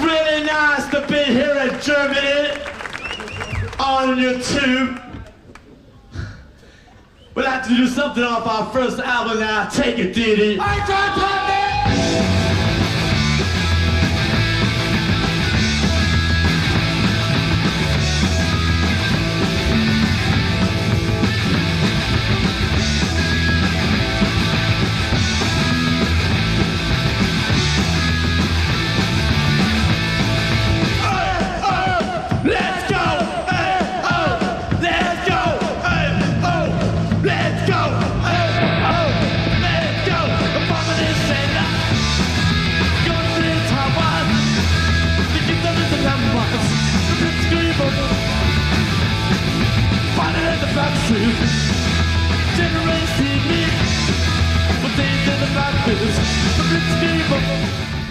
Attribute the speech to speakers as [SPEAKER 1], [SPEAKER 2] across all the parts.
[SPEAKER 1] really nice to be here in Germany on YouTube. We'd like to do something off our first album now. Take it, Dee Dee.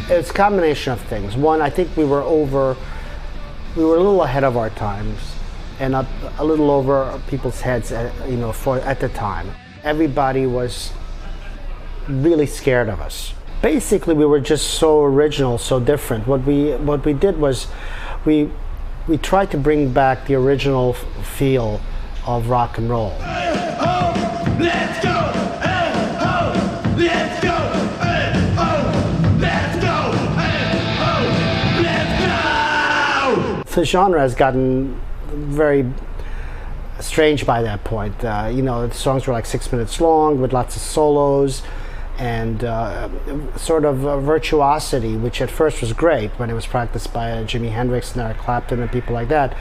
[SPEAKER 2] It's a combination of things. One, I think we were a little ahead of our times, and a little over people's heads, at the time. Everybody was really scared of us. Basically, we were just so original, so different. What we did was, we tried to bring back the original feel of rock and roll.
[SPEAKER 1] Hey, oh, let's go! Hey, oh, let's go! Hey, oh, let's go! Hey, oh, let's go!
[SPEAKER 2] The genre has gotten very strange by that point. The songs were like 6 minutes long with lots of solos and sort of virtuosity, which at first was great when it was practiced by Jimi Hendrix and Eric Clapton and people like that,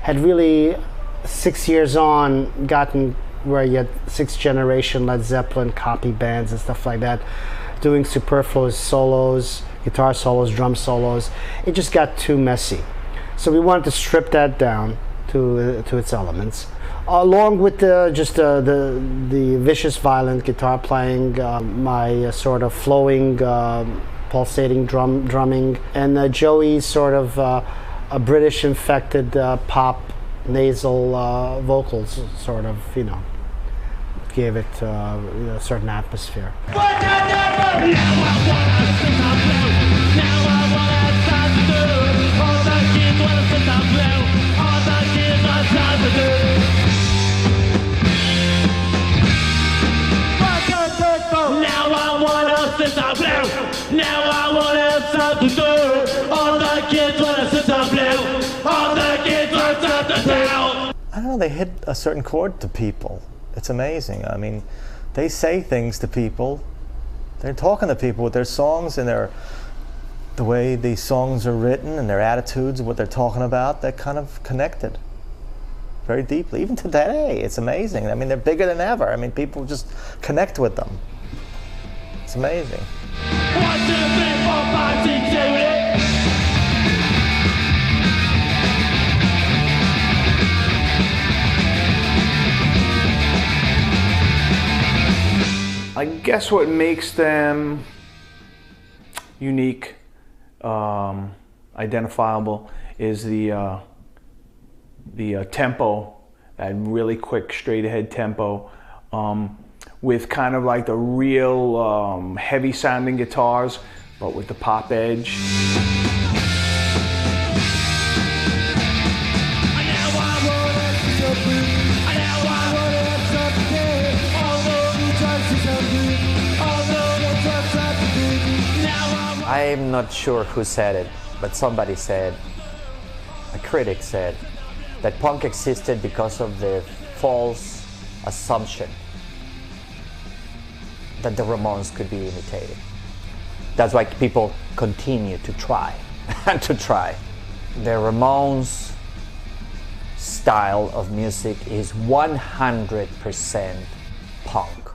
[SPEAKER 2] had really 6 years on gotten where you had sixth generation Led Zeppelin copy bands and stuff like that doing superfluous solos, guitar solos, drum solos. It just got too messy. So we wanted to strip that down to its elements, along with the vicious, violent guitar playing, my sort of flowing, pulsating drumming, and Joey's sort of a British infected pop nasal vocals, sort of, gave it a certain atmosphere.
[SPEAKER 3] I don't know, they hit a certain chord to people. It's amazing. I mean, they say things to people. They're talking to people with their songs and the way these songs are written and their attitudes and what they're talking about. They're kind of connected very deeply. Even today, it's amazing. I mean, they're bigger than ever. I mean, people just connect with them. It's amazing.
[SPEAKER 1] 1, 2, 3, 4, 5, 6, 7, 8.
[SPEAKER 4] I guess what makes them unique, identifiable, is the tempo, that really quick, straight ahead tempo, with kind of like the real heavy sounding guitars, but with the pop edge.
[SPEAKER 5] I'm not sure who said it, but somebody said, a critic said, that punk existed because of the false assumption that the Ramones could be imitated. That's why people continue to try and to try. The Ramones style of music is 100% punk.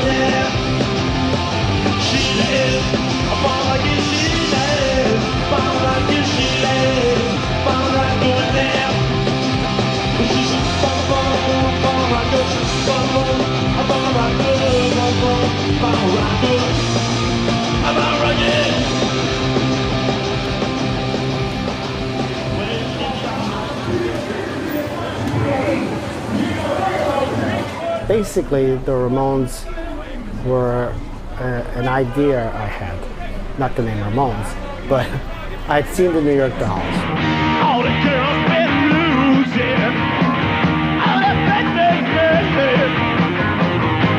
[SPEAKER 1] Yeah.
[SPEAKER 2] Basically, the Ramones were an idea I had, not the name Ramones, but I'd seen the New York Dolls.
[SPEAKER 1] All the girls been losing. All the bad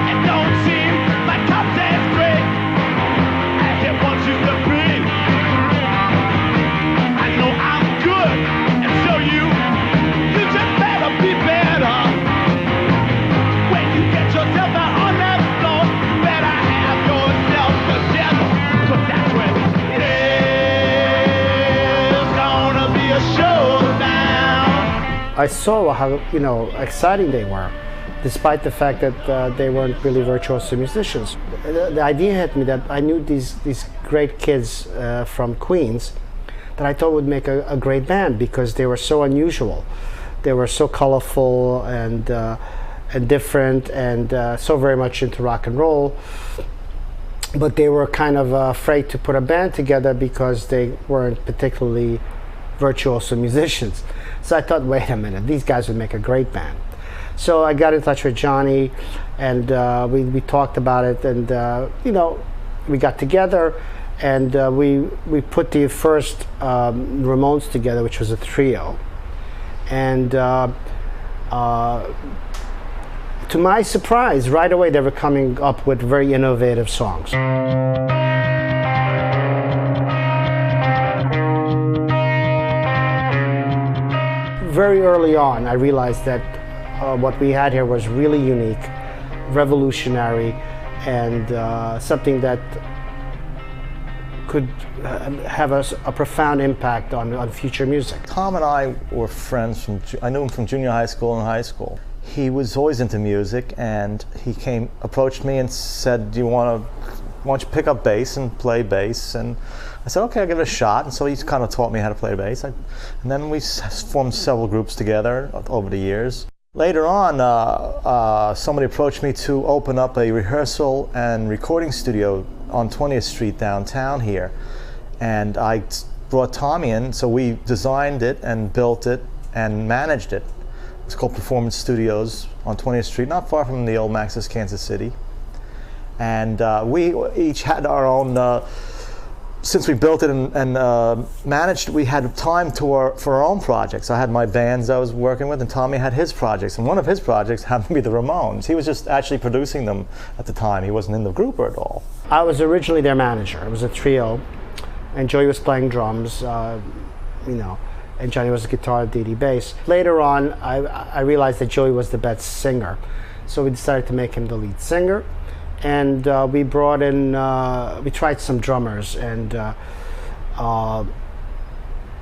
[SPEAKER 1] it don't seem like cops as great as it once used to be. I know I'm good, and so you just better be better. When you get yourself out on that floor, you better have yourself together. 'Cause that's when there's gonna be a showdown.
[SPEAKER 2] I saw how exciting they were, despite the fact that they weren't really virtuoso musicians. The idea hit me that I knew these great kids from Queens that I thought would make a great band because they were so unusual. They were so colorful and different and so very much into rock and roll. But they were kind of afraid to put a band together because they weren't particularly virtuoso musicians. So I thought, wait a minute, these guys would make a great band. So I got in touch with Johnny, and we talked about it, and we got together, and we put the first Ramones together, which was a trio. And to my surprise, right away they were coming up with very innovative songs. Very early on, I realized that what we had here was really unique, revolutionary, and something that could have a profound impact on future music.
[SPEAKER 3] Tom and I were friends I knew him from junior high school and high school. He was always into music, and he approached me and said, why don't you pick up bass and play bass? And I said, okay, I'll give it a shot. And so he kind of taught me how to play bass. And then we formed several groups together over the years. Later on, somebody approached me to open up a rehearsal and recording studio on 20th Street downtown here. And I brought Tommy in, so we designed it and built it and managed it. It's called Performance Studios on 20th Street, not far from the old Max's Kansas City. And we each had our own, since we built it and managed, we had time for our own projects. I had my bands I was working with, and Tommy had his projects. And one of his projects happened to be the Ramones. He was just actually producing them at the time. He wasn't in the group at all.
[SPEAKER 2] I was originally their manager. It was a trio, and Joey was playing drums, and Johnny was guitar, Dee Dee bass. Later on, I realized that Joey was the best singer, so we decided to make him the lead singer. And we brought in, we tried some drummers, and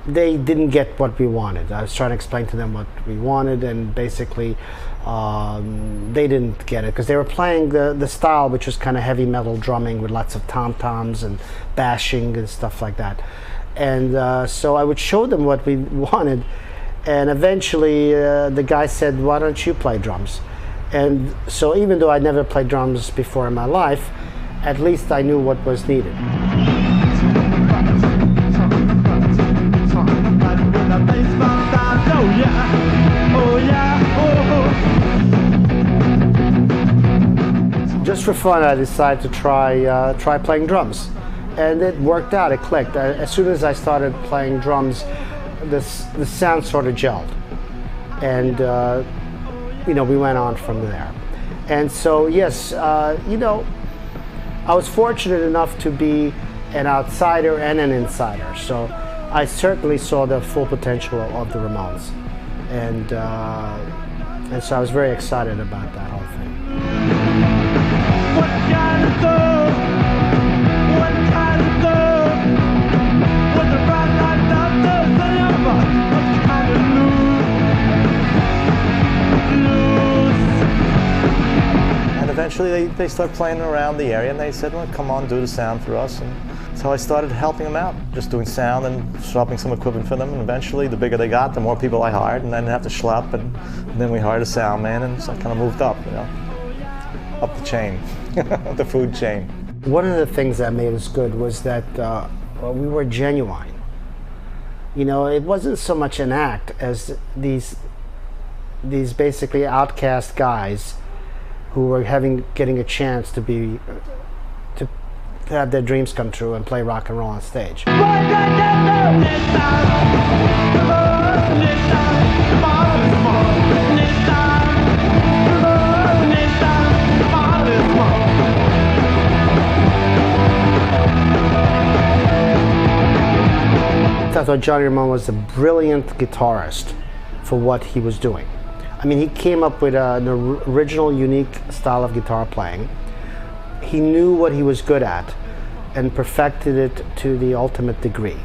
[SPEAKER 2] they didn't get what we wanted. I was trying to explain to them what we wanted, and basically they didn't get it because they were playing the style, which was kind of heavy metal drumming with lots of tom-toms and bashing and stuff like that. And so I would show them what we wanted, and eventually the guy said, why don't you play drums? And so even though I'd never played drums before in my life, at least I knew what was needed. Just for fun, I decided to try playing drums. And it worked out, it clicked. As soon as I started playing drums, the sound sort of gelled. And we went on from there. And so, yes, I was fortunate enough to be an outsider and an insider. So I certainly saw the full potential of the Ramones. And so I was very excited about that whole thing.
[SPEAKER 1] What kind of love? What kind of love? What the right light does the ever? What kind of lose?
[SPEAKER 3] And eventually they started playing around the area, and they said, well, come on, do the sound for us. And so I started helping them out, just doing sound and shopping some equipment for them. And eventually, the bigger they got, the more people I hired, and I didn't have to schlep. And then we hired a sound man, and so I kind of moved up, up the chain, the food chain.
[SPEAKER 2] One of the things that made us good was that we were genuine. It wasn't so much an act as these basically outcast guys who were getting a chance to be to have their dreams come true and play rock and roll on stage. I thought Johnny Ramone was a brilliant guitarist for what he was doing. I mean, he came up with an original, unique style of guitar playing. He knew what he was good at and perfected it to the ultimate degree.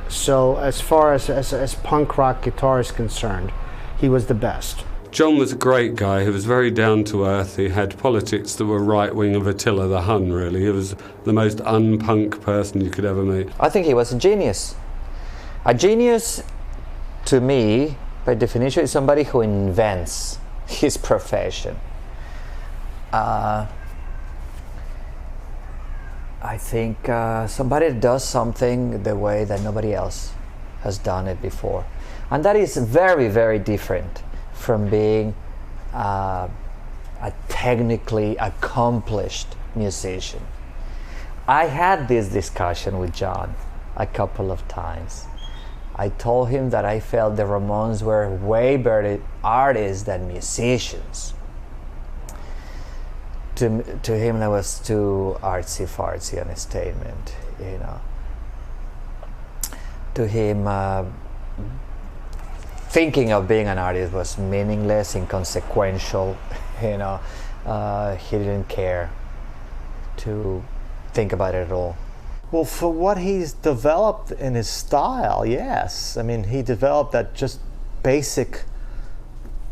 [SPEAKER 2] So as far as punk rock guitar is concerned, he was the best.
[SPEAKER 6] John was a great guy. He was very down to earth. He had politics that were right wing of Attila the Hun, really. He was the most unpunk person you could ever meet.
[SPEAKER 5] I think he was a genius. A genius, to me, by definition, is somebody who invents his profession. I think somebody does something the way that nobody else has done it before. And that is very, very different from being a technically accomplished musician. I had this discussion with John a couple of times. I told him that I felt the Ramones were way better artists than musicians. To him, that was too artsy-fartsy an statement, you know. To him, thinking of being an artist was meaningless, inconsequential, you know. He didn't care to think about it at all.
[SPEAKER 3] Well, for what he's developed in his style, yes. I mean, he developed that just basic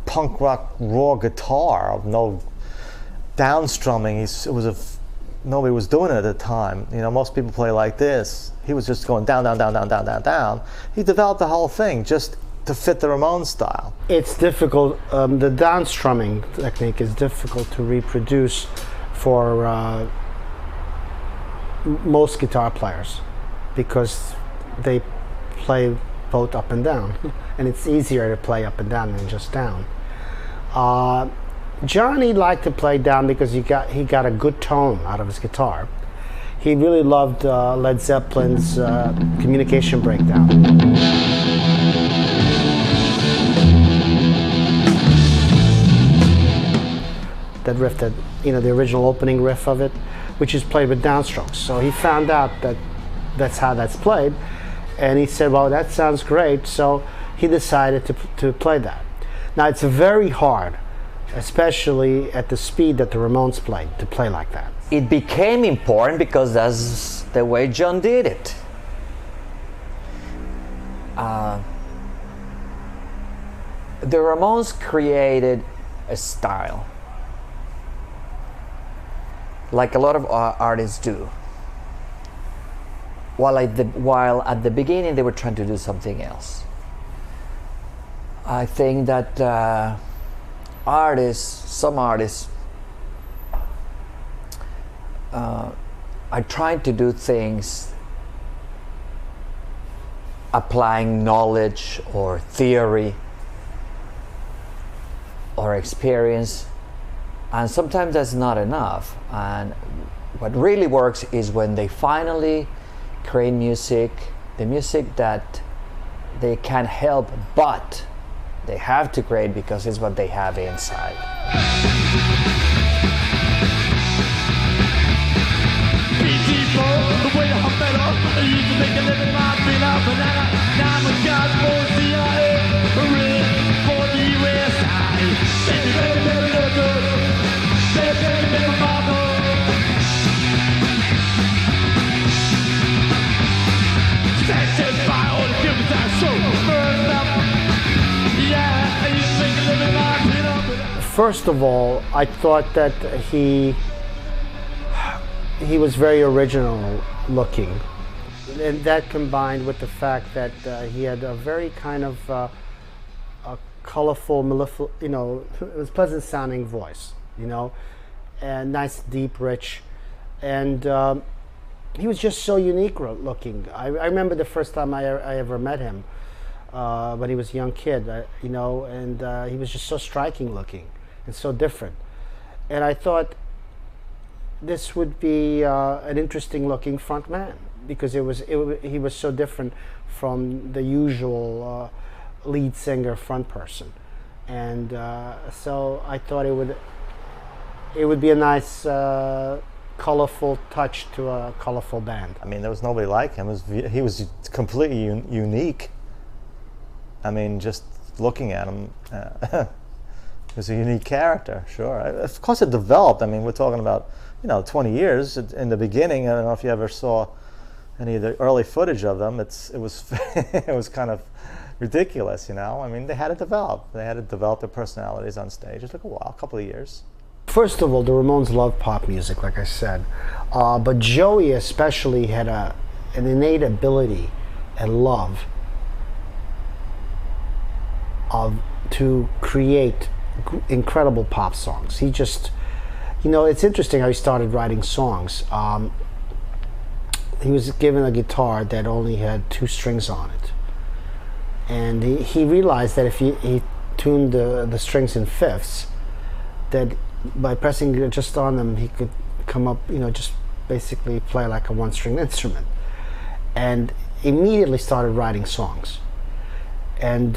[SPEAKER 3] punk rock raw guitar of no downstrumming. Nobody was doing it at the time. You know, most people play like this. He was just going down, down, down, down, down, down, down. He developed the whole thing just to fit the Ramones style.
[SPEAKER 2] It's difficult. The downstrumming technique is difficult to reproduce for most guitar players because they play both up and down, and it's easier to play up and down than just down. Johnny liked to play down because he got a good tone out of his guitar. He really loved Led Zeppelin's Communication Breakdown. That riff, that, you know, the original opening riff of it, which is played with downstrokes. So he found out that that's how that's played, and he said, well, that sounds great, so he decided to play that. Now, it's very hard, especially at the speed that the Ramones played, to play like that.
[SPEAKER 5] It became important because that's the way John did it. The Ramones created a style, like a lot of artists do. While at the beginning they were trying to do something else. I think that some artists are trying to do things applying knowledge or theory or experience, and sometimes that's not enough. And what really works is when they finally create music, the music that they can't help but they have to create because it's what they have inside.
[SPEAKER 2] First of all, I thought that he was very original looking, and that combined with the fact that he had a very kind of a colorful, mellifluous, you know, it was pleasant sounding voice, you know, and nice, deep, rich, and he was just so unique looking. I remember the first time I ever met him when he was a young kid, you know, and he was just so striking looking and so different. And I thought this would be an interesting looking front man, because he was so different from the usual lead singer front person. And so I thought it would be a nice colorful touch to a colorful band.
[SPEAKER 3] I mean, there was nobody like him. He was completely unique. I mean, just looking at him, he was a unique character, sure. Of course it developed. I mean, we're talking about, 20 years in the beginning. I don't know if you ever saw any of the early footage of them. It was it was kind of ridiculous, I mean, they had to develop. They had to develop their personalities on stage. It took a while, a couple of years.
[SPEAKER 2] First of all, the Ramones loved pop music, like I said. But Joey especially had an innate ability and love to create incredible pop songs. He just, it's interesting how he started writing songs. He was given a guitar that only had 2 strings on it. And he realized that if he tuned the strings in fifths, that by pressing just on them, he could come up, just basically play like a 1-string instrument. And immediately started writing songs. And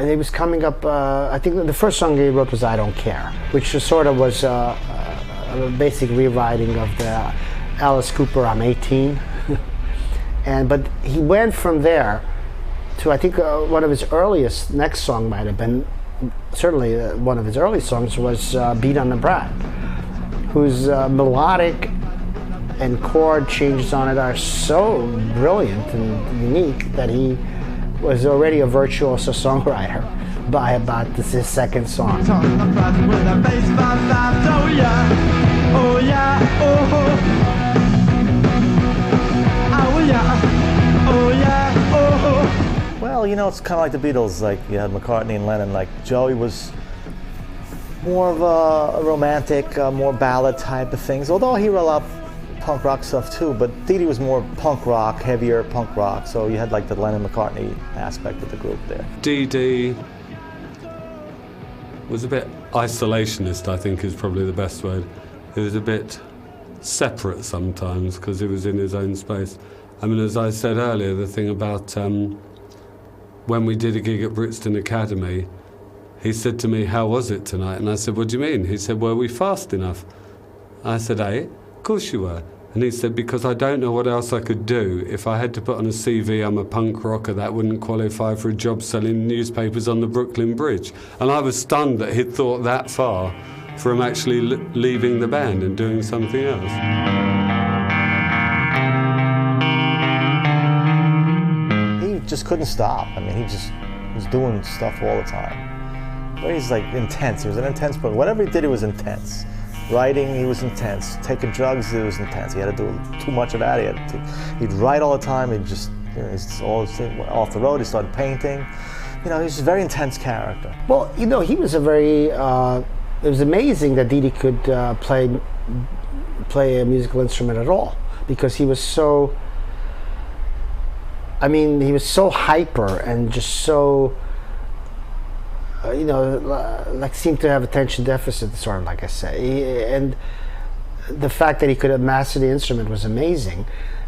[SPEAKER 2] he was coming up, I think the first song he wrote was I Don't Care, which was a basic rewriting of the Alice Cooper I'm 18. But he went from there to, I think one of his earliest, next song might have been, certainly one of his early songs was Beat on the Brat, whose melodic and chord changes on it are so brilliant and unique that he was already a virtuoso songwriter by about his second song.
[SPEAKER 3] Well, it's kind of like the Beatles. Like, you had McCartney and Lennon. Like, Joey was more of a romantic, more ballad type of things, although he wrote up punk rock stuff too, but Dee Dee was more punk rock, heavier punk rock, so you had like the Lennon-McCartney aspect of the group there.
[SPEAKER 6] Dee Dee was a bit isolationist, I think is probably the best word. He was a bit separate sometimes because he was in his own space. I mean, as I said earlier, the thing about when we did a gig at Brixton Academy, he said to me, "How was it tonight?" And I said, "What do you mean?" He said, "Were we fast enough?" I said, "Of course you were." And he said, "Because I don't know what else I could do. If I had to put on a CV, I'm a punk rocker, that wouldn't qualify for a job selling newspapers on the Brooklyn Bridge." And I was stunned that he'd thought that far from actually leaving the band and doing something else.
[SPEAKER 3] He just couldn't stop. I mean, he just was doing stuff all the time. But he's like intense. He was an intense person. Whatever he did, it was intense. Writing, he was intense. Taking drugs, it was intense. He had to do too much of that. He'd write all the time. He'd just, he's all off the road. He started painting. He was a very intense character.
[SPEAKER 2] Well, he was a very. It was amazing that Dee Dee could play a musical instrument at all, because he was so. I mean, he was so hyper and just so. Like seemed to have attention deficit disorder, like I say, and the fact that he could master the instrument was amazing,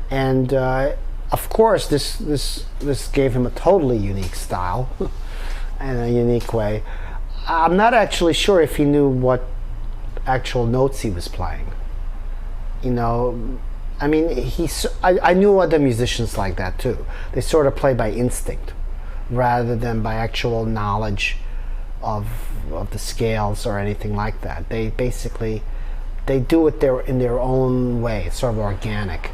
[SPEAKER 2] and of course this gave him a totally unique style and a unique way. I'm not actually sure if he knew what actual notes he was playing. I mean, I knew other musicians like that too. They sort of play by instinct rather than by actual knowledge of the scales or anything like that. They basically do it in their own way. It's sort of organic,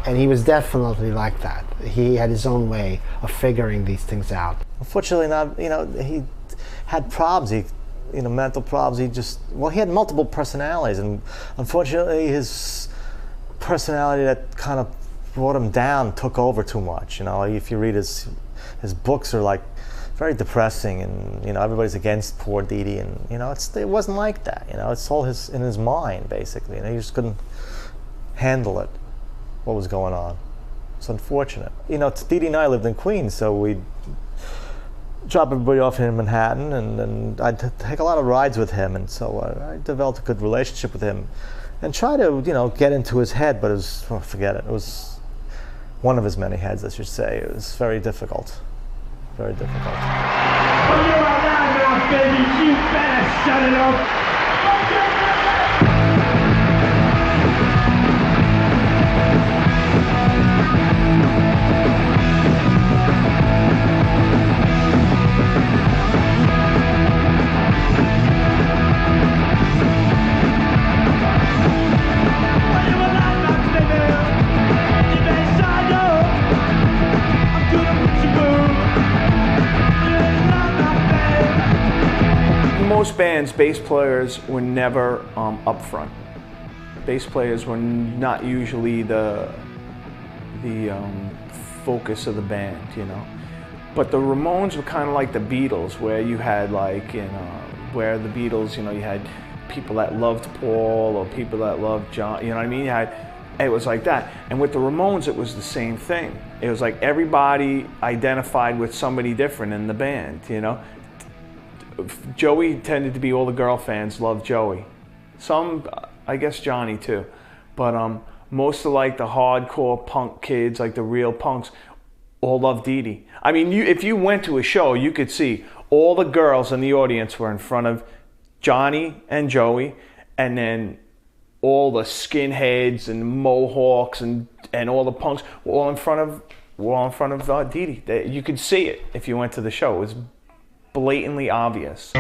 [SPEAKER 2] and he was definitely like that. He had his own way of figuring these things out.
[SPEAKER 3] Unfortunately, he had problems. Mental problems. He had multiple personalities, and unfortunately, his personality that kind of brought him down took over too much. If you read his books are like very depressing, and everybody's against poor Dee Dee, and it wasn't like that. It's all in his mind basically, and he just couldn't handle it, what was going on. It's unfortunate. Dee Dee and I lived in Queens, so we'd drop everybody off here in Manhattan, and I'd take a lot of rides with him, and so I developed a good relationship with him, and try to, you know, get into his head, but it was, oh, forget it. It was one of his many heads, I should say. It was very difficult, very difficult.
[SPEAKER 1] Oh, you're alive now, baby. You better shut it up.
[SPEAKER 4] Most bands, bass players were never up front. Bass players were not usually the focus of the band, you know. But the Ramones were kind of like the Beatles, where you had like, you know, where the Beatles, you know, you had people that loved Paul or people that loved John, you know what I mean? It was like that. And with the Ramones, it was the same thing. It was like everybody identified with somebody different in the band, you know. Joey tended to be, all the girl fans loved Joey. Some, I guess Johnny too. But most of like the hardcore punk kids, like the real punks, all loved Dee Dee. I mean, if you went to a show, you could see all the girls in the audience were in front of Johnny and Joey, and then all the skinheads and mohawks and all the punks were all in front of Dee Dee. You could see it if you went to the show. It was blatantly obvious.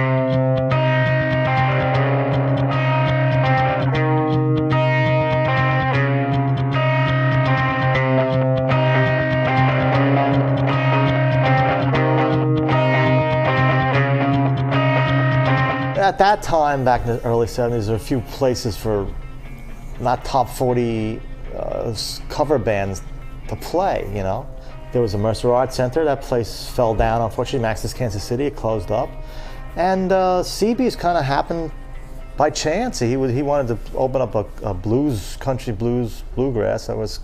[SPEAKER 3] At that time, back in the early 70s, there were a few places for not top 40 cover bands to play, you know. There was a Mercer Arts Center. That place fell down. Unfortunately, Max's Kansas City, it closed up. And CB's kind of happened by chance. He wanted to open up a blues, country blues, bluegrass. That was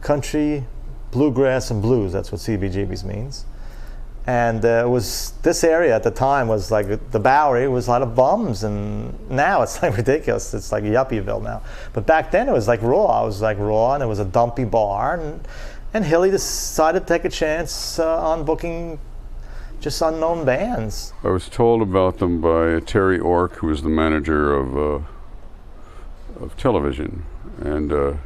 [SPEAKER 3] country, bluegrass, and blues. That's what CBGB's means. And it was, this area at the time was like the Bowery. It was a lot of bums, and now it's like ridiculous. It's like Yuppieville now. But back then it was like raw. It was like raw, and it was a dumpy bar. And Hilly decided to take a chance on booking just unknown bands.
[SPEAKER 7] I was told about them by Terry Ork, who was the manager of television, and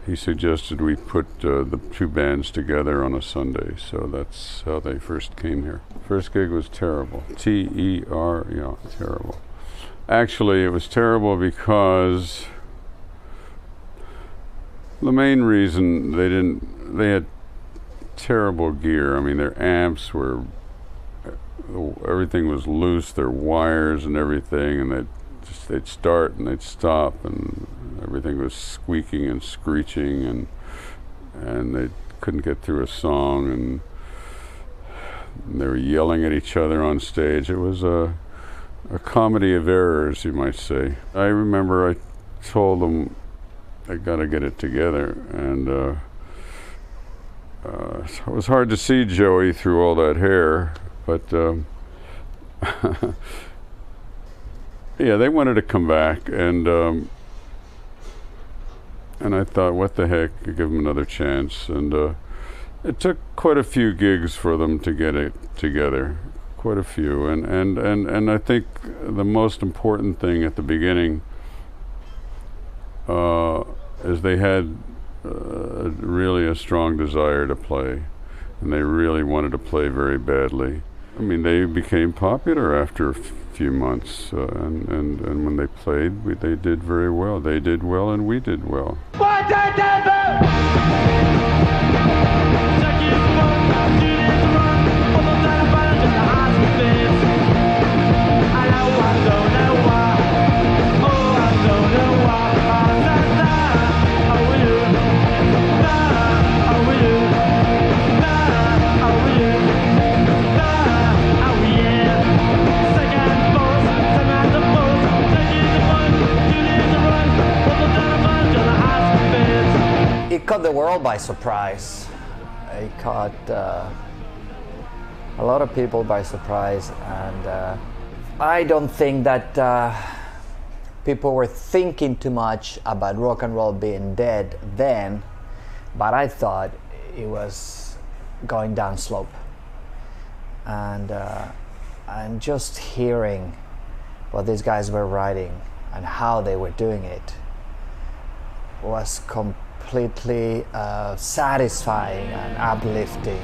[SPEAKER 7] he suggested we put the two bands together on a Sunday. So that's how they first came here. First gig was terrible. T-E-R, yeah, terrible. Actually, it was terrible because the main reason they had terrible gear. I mean, their amps were, everything was loose, their wires and everything, and they'd start and they'd stop, and everything was squeaking and screeching, and they couldn't get through a song, and they were yelling at each other on stage. It was a comedy of errors, you might say. I remember I told them I got to get it together, and it was hard to see Joey through all that hair, but yeah, they wanted to come back, and I thought, what the heck, give them another chance, and it took quite a few gigs for them to get it together, quite a few, and I think the most important thing at the beginning is they had really a strong desire to play, and they really wanted to play very badly. I mean, they became popular after a few months, and when they played, they did very well. They did well, and we did well.
[SPEAKER 5] It caught the world by surprise. It caught a lot of people by surprise, and I don't think that people were thinking too much about rock and roll being dead then, but I thought it was going down slope. And just hearing what these guys were writing and how they were doing it was completely satisfying and uplifting.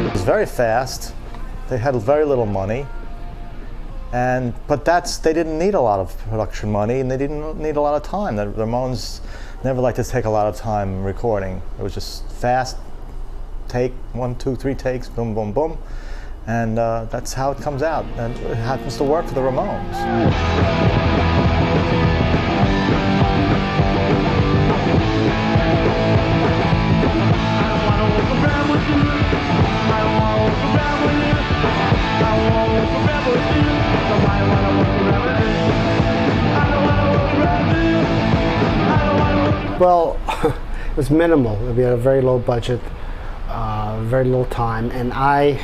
[SPEAKER 3] It was very fast. They had very little money, but they didn't need a lot of production money, and they didn't need a lot of time. The Ramones never liked to take a lot of time recording. It was just fast, take 1, 2, 3 takes, boom, boom, boom, and that's how it comes out. And it happens to work for the Ramones.
[SPEAKER 2] Well, it was minimal. We had a very low budget, very little time, and I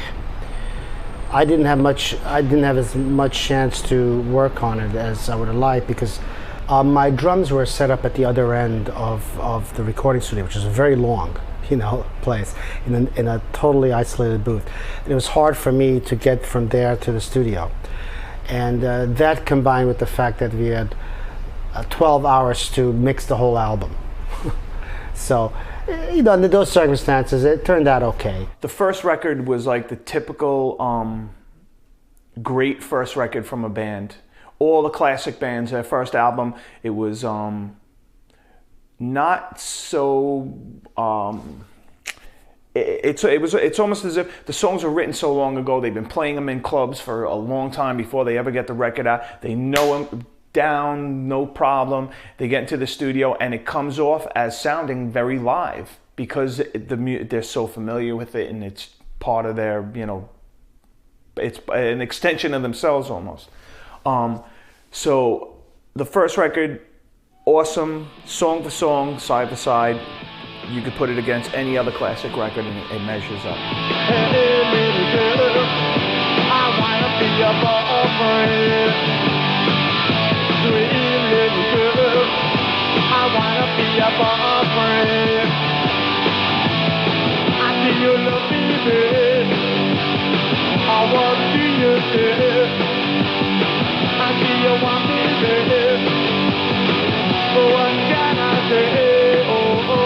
[SPEAKER 2] didn't have as much chance to work on it as I would have liked, because my drums were set up at the other end of the recording studio, which is a very long, place in a totally isolated booth. And it was hard for me to get from there to the studio, and that combined with the fact that we had 12 hours to mix the whole album. So, under those circumstances, it turned out okay.
[SPEAKER 4] The first record was like the typical great first record from a band. All the classic bands, their first album, it was not so. It's almost as if the songs were written so long ago. They've been playing them in clubs for a long time before they ever get the record out. They know them down, no problem. They get into the studio and it comes off as sounding very live because they're so familiar with it, and it's part of their, it's an extension of themselves almost. So the first record, awesome, song for song, side for side. You could put it against any other classic record and it measures up.
[SPEAKER 1] Hey, little girl, I wanna be your boyfriend. Sweet little girl, I wanna be your boyfriend. I see you love me, baby. What do you do? I see you want me, baby. But what can I say? Oh, oh,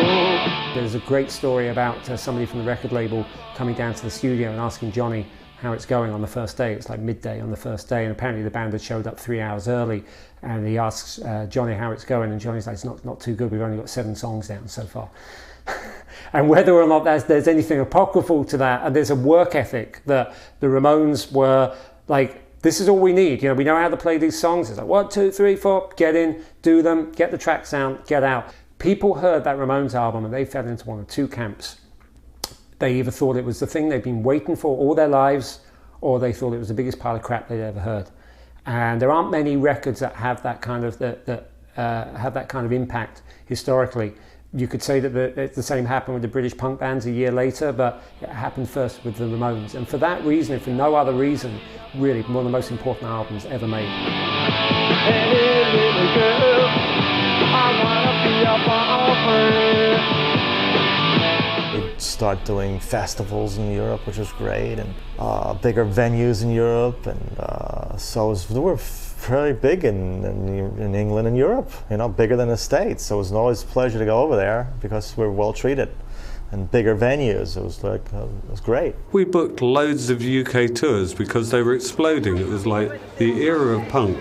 [SPEAKER 1] oh.
[SPEAKER 8] There's a great story about somebody from the record label coming down to the studio and asking Johnny how it's going on the first day. It's like midday on the first day, and apparently the band had showed up 3 hours early, and he asks Johnny how it's going, and Johnny's like, it's not too good, we've only got 7 songs down so far. And whether or not there's anything apocryphal to that, and there's a work ethic that the Ramones were like, this is all we need, we know how to play these songs. It's like 1, 2, 3, 4, get in, do them, get the tracks out, get out. People heard that Ramones album and they fell into one of 2 camps. They either thought it was the thing they'd been waiting for all their lives, or they thought it was the biggest pile of crap they'd ever heard. And there aren't many records that have that kind of have that kind of impact historically. You could say that the same happened with the British punk bands a year later, but it happened first with the Ramones. And for that reason, if for no other reason, really one of the most important albums ever made.
[SPEAKER 1] Hey, little girl, I wanna be your boyfriend.
[SPEAKER 3] We'd start doing festivals in Europe, which was great, and bigger venues in Europe, and so we were very big in England and Europe, bigger than the States. So it was always a pleasure to go over there because we were well treated, and bigger venues. It was great.
[SPEAKER 6] We booked loads of UK tours because they were exploding. It was like the era of punk.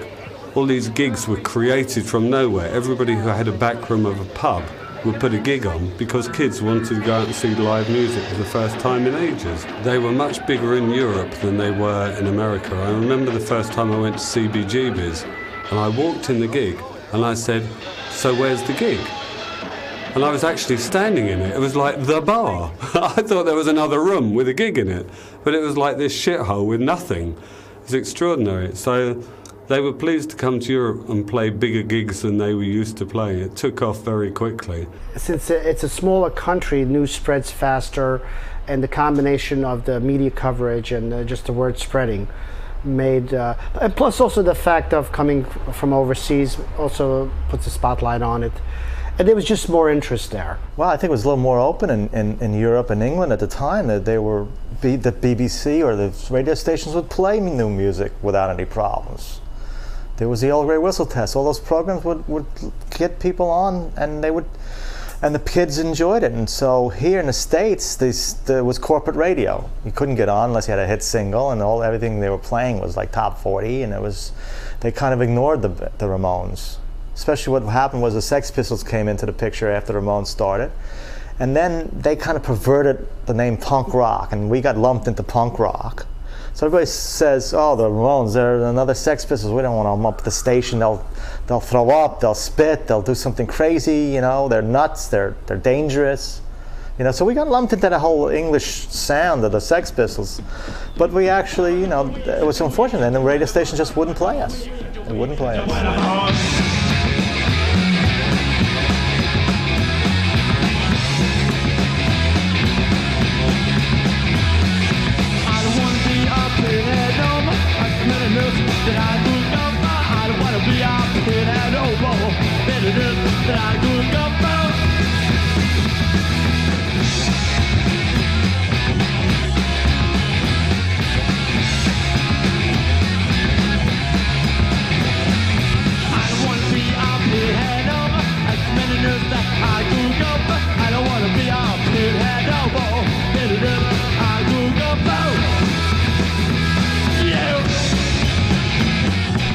[SPEAKER 6] All these gigs were created from nowhere. Everybody who had a back room of a pub would put a gig on because kids wanted to go out and see live music for the first time in ages. They were much bigger in Europe than they were in America. I remember the first time I went to CBGB's and I walked in the gig and I said, so where's the gig? and I was actually standing in it. It was like the bar. I thought there was another room with a gig in it, but it was like this shithole with nothing. It was extraordinary. So they were pleased to come to Europe and play bigger gigs than they were used to playing. It took off very quickly.
[SPEAKER 2] Since it's a smaller country, news spreads faster, and the combination of the media coverage and just the word spreading made, and plus also the fact of coming from overseas also puts a spotlight on it. And there was just more interest there.
[SPEAKER 3] Well, I think it was a little more open in Europe and England at the time, that they were, the BBC or the radio stations would play new music without any problems. There was the old Grey Whistle Test. All those programs would get people on, and the kids enjoyed it. And so here in the States, there was corporate radio. You couldn't get on unless you had a hit single, and everything they were playing was like top 40, and they kind of ignored the Ramones. Especially what happened was the Sex Pistols came into the picture after the Ramones started, and then they kind of perverted the name punk rock, and we got lumped into punk rock. So everybody says, oh, the Ramones, they're another Sex Pistols. We don't want them up at the station. They'll throw up, they'll spit, they'll do something crazy, they're nuts, they're dangerous. So we got lumped into the whole English sound of the Sex Pistols. But we actually, it was unfortunate, and the radio station just wouldn't play us. It wouldn't play us.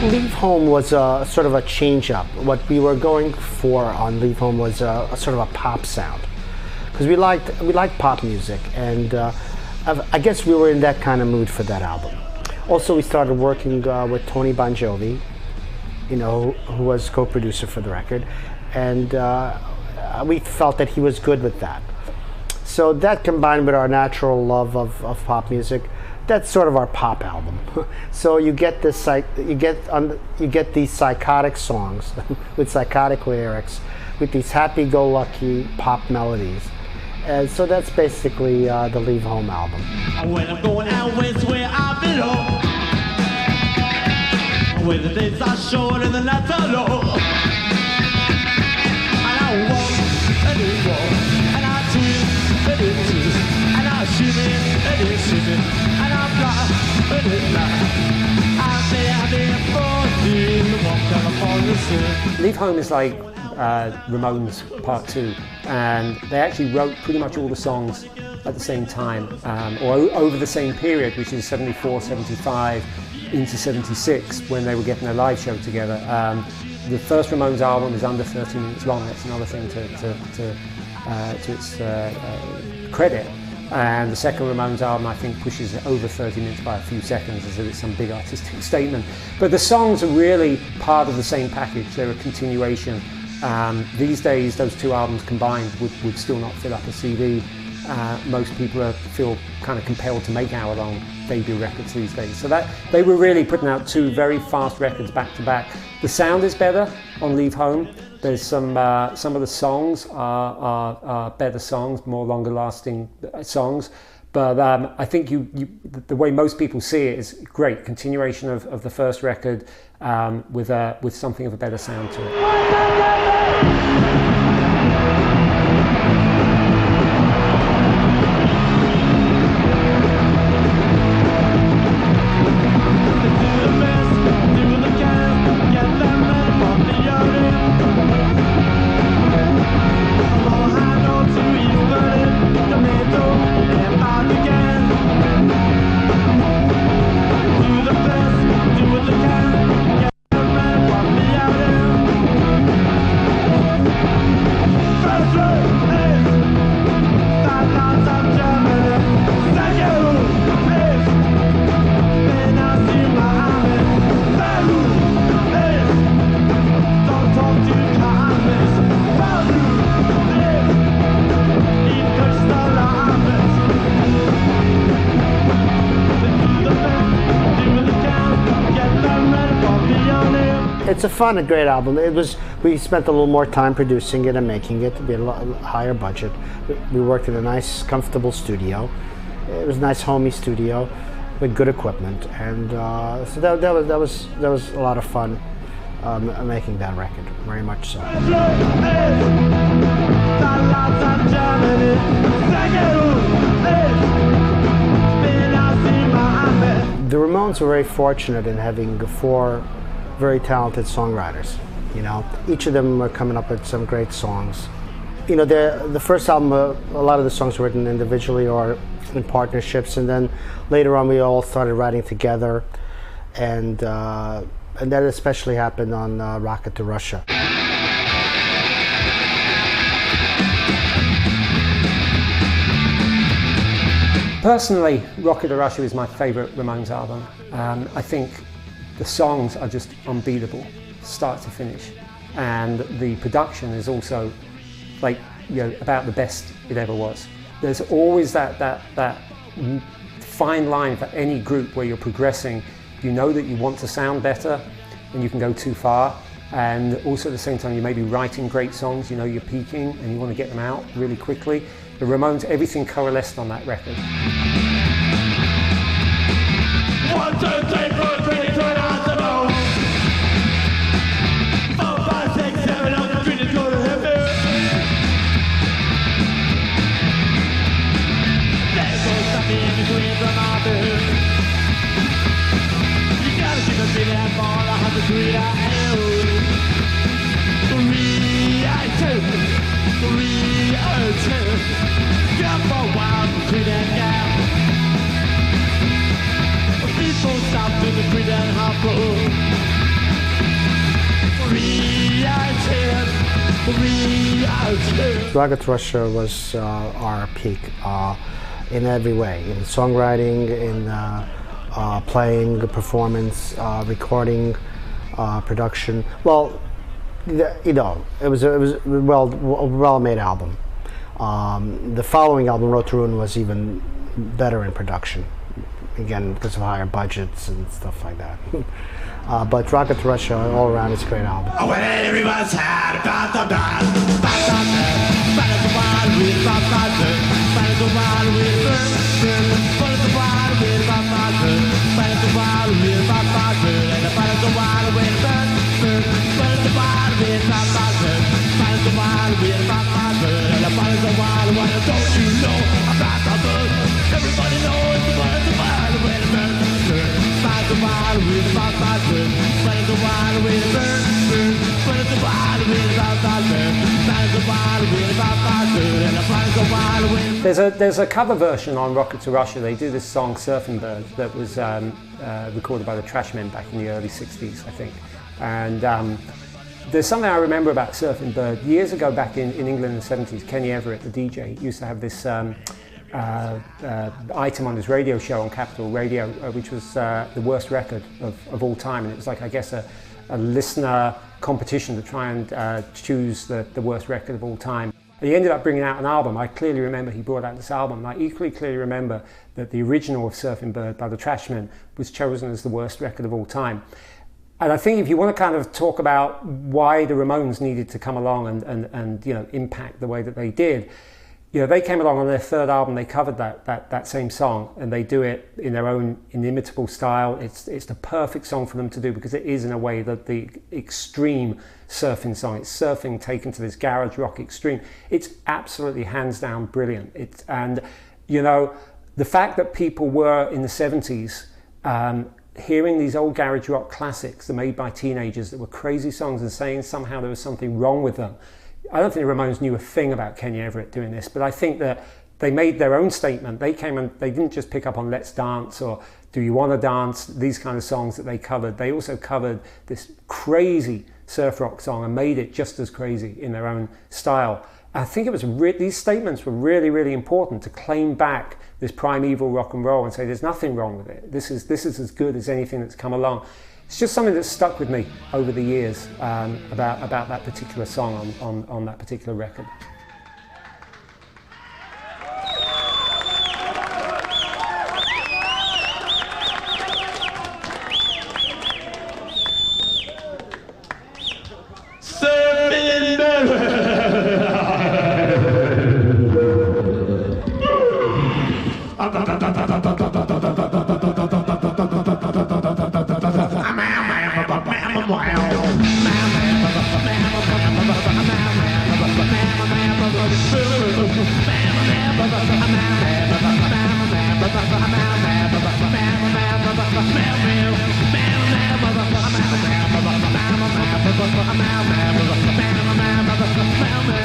[SPEAKER 2] Leave Home was a sort of a change-up. What we were going for on Leave Home was a sort of a pop sound, because we liked pop music, and I guess we were in that kind of mood for that album. Also, we started working with Tony Bon Jovi, who was co-producer for the record, and we felt that he was good with that. So that, combined with our natural love of pop music, that's sort of our pop album. So you get these psychotic songs with psychotic lyrics, with these happy-go-lucky pop melodies, and so that's basically the Leave Home album.
[SPEAKER 1] When I'm going out west where I belong, where the days are short and the nights are long, and I walk and I walk and I twist and I twist and I shimmy and I shimmy.
[SPEAKER 8] Leave Home is like Ramones Part 2, and they actually wrote pretty much all the songs at the same time, or over the same period, which is 74, 75 into 76, when they were getting a live show together. The first Ramones album is under 30 minutes long. That's another thing to its credit. And the second Ramones album, I think, pushes it over 30 minutes by a few seconds, as if it's some big artistic statement. But the songs are really part of the same package. They're a continuation. These days, those two albums combined would still not fill up a CD. Most people feel kind of compelled to make hour-long debut records these days. So that they were really putting out two very fast records back to back. The sound is better on Leave Home. There's some of the songs are better songs, more longer-lasting songs. But I think the way most people see it is great continuation of the first record with something of a better sound to it.
[SPEAKER 2] it's a fun and great album. We spent a little more time producing it and making it. We had a lot higher budget. We worked in a nice, comfortable studio. It was a nice, homey studio with good equipment, and so that was a lot of fun making that record. Very much so. The Ramones were very fortunate in having 4 very talented songwriters. You know, each of them were coming up with some great songs. You know, the first album, a lot of the songs were written individually or in partnerships, and then later on we all started writing together, and that especially happened on Rocket to Russia.
[SPEAKER 8] Personally, Rocket to Russia is my favourite Ramones album. I think the songs are just unbeatable, start to finish, and the production is also, like, you know, about the best it ever was. There's always that fine line for any group where you're progressing. You know that you want to sound better, and you can go too far. And also at the same time, you may be writing great songs. You know you're peaking, and you want to get them out really quickly. The Ramones, everything coalesced on that record.
[SPEAKER 1] 1, 2, 3, 4, 3, 2, and on the road. 4, 5, 6, 7, on the street is going to heaven. There's no stopping in between from out the hood. You gotta keep a beat that ball, I have to greet I am. 3, 2, 3, 2. Jump for a while between that gap. People stop to the street and hop road. 3, 2, 3, 2.
[SPEAKER 2] Rocket to Russia was our peak in every way, in songwriting, in playing, performance, recording, production. Well, you know, it was a well-made album. The following album, Road to Ruin, was even better in production, again because of higher budgets and stuff like that. But Rocket to Russia, all around, is a great album.
[SPEAKER 1] When everyone's had about the band, the wild with the wild with the wild with the wild with the wild with the wild with the wild with the wild with the wild, what don't you know about the bird? Everybody knows the wild with the bird. The wild with the wild with the wild with the bird. The wild with the wild with the
[SPEAKER 8] There's a cover version on Rocket to Russia. They do this song Surfing Bird that was recorded by the Trashmen back in the early 60s, I think. And there's something I remember about Surfing Bird. Years ago, back in England in the 70s, Kenny Everett, the DJ, used to have this item on his radio show on Capital Radio, which was the worst record of all time. And it was like, I guess, a listener competition to try and choose the worst record of all time. He ended up bringing out an album. I clearly remember he brought out this album. And I equally clearly remember that the original of Surfing Bird by the Trashmen was chosen as the worst record of all time. And I think if you want to kind of talk about why the Ramones needed to come along and you know, impact the way that they did, you know, they came along on their third album, they covered that same song, and they do it in their own inimitable style. It's the perfect song for them to do, because it is, in a way, the extreme surfing song. It's surfing taken to this garage rock extreme. It's absolutely hands down brilliant. And you know, the fact that people were in the 70s hearing these old garage rock classics that were made by teenagers that were crazy songs and saying somehow there was something wrong with them. I don't think the Ramones knew a thing about Kenny Everett doing this, but I think that they made their own statement. They came and they didn't just pick up on Let's Dance or Do You Wanna Dance, these kind of songs that they covered. They also covered this crazy surf rock song and made it just as crazy in their own style. I think it was these statements were really, really important to claim back this primeval rock and roll and say there's nothing wrong with it. This is as good as anything that's come along. It's just something that's stuck with me over the years about that particular song on that particular record.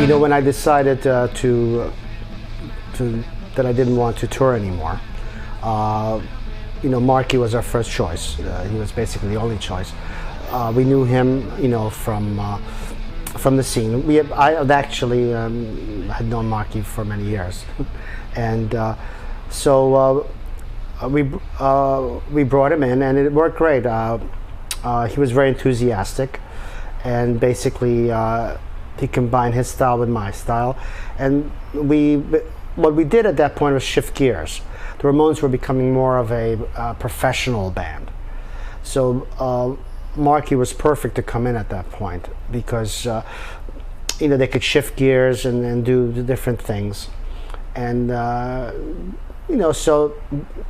[SPEAKER 2] You know, when I decided that I didn't want to tour anymore, you know, Marky was our first choice. He was basically the only choice. We knew him, you know, from the scene. I had actually had known Marky for many years, and so we brought him in, and it worked great. He was very enthusiastic, and basically he combined his style with my style, and what we did at that point was shift gears. The Ramones were becoming more of a professional band, so Marky was perfect to come in at that point because you know, they could shift gears and do the different things, and you know, so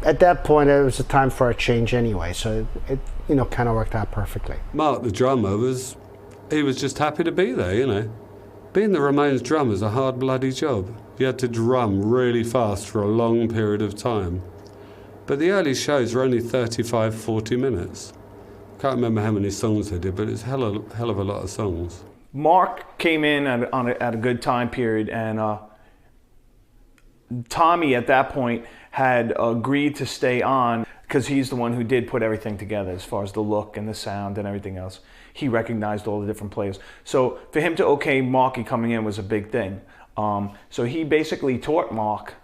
[SPEAKER 2] at that point it was a time for a change anyway. So it you know, kind of worked out perfectly.
[SPEAKER 6] Mark, the drummer, he was just happy to be there, you know. Being the Ramones drummer is a hard bloody job. You had to drum really fast for a long period of time. But the early shows were only 35, 40 minutes. I can't remember how many songs they did, but it's hell of a lot of songs.
[SPEAKER 4] Mark came in at a good time period, and Tommy at that point had agreed to stay on because he's the one who did put everything together as far as the look and the sound and everything else. He recognized all the different players. So for him to okay Marky coming in was a big thing. So he basically taught Mark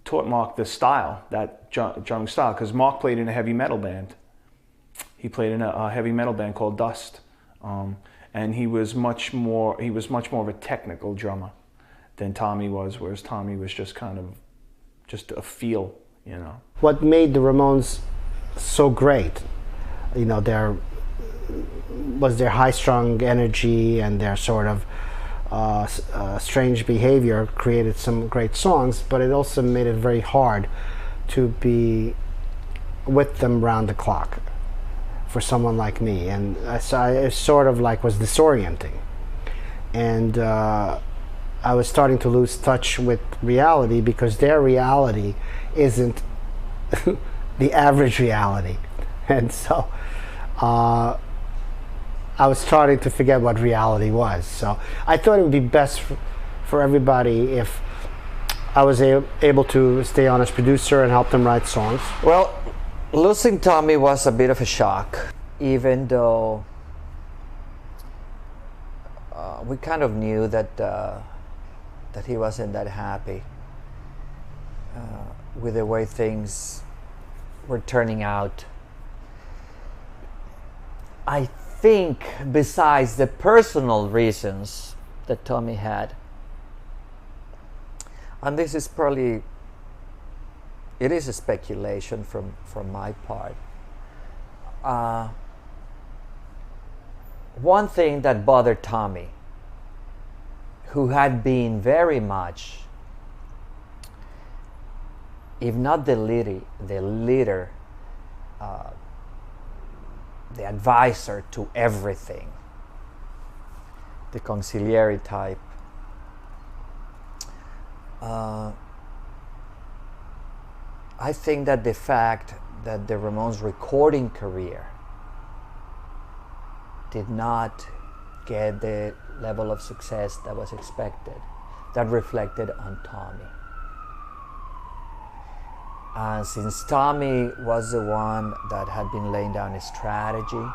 [SPEAKER 4] the style, that drumming style, because Mark played in a heavy metal band. He played in a heavy metal band called Dust, and he was much more of a technical drummer than Tommy was, whereas Tommy was just kind of just a feel, you know. What
[SPEAKER 2] made the Ramones so great, you know, their high-strung energy and their sort of strange behavior created some great songs, but it also made it very hard to be with them round the clock for someone like me, and so it sort of like was disorienting, and I was starting to lose touch with reality because their reality isn't the average reality, and so I was starting to forget what reality was. So I thought it would be best for everybody if I was able to stay on as producer and help them write songs.
[SPEAKER 5] Well, losing Tommy was a bit of a shock, even though we kind of knew that that he wasn't that happy with the way things were turning out. I think besides the personal reasons that Tommy had, and this is probably, it is a speculation from my part, one thing that bothered Tommy, who had been very much, if not the leader, the advisor to everything, the consigliere type. I think that the fact that the Ramones' recording career did not get the level of success that was expected, that reflected on Tommy. And since Tommy was the one that had been laying down his strategy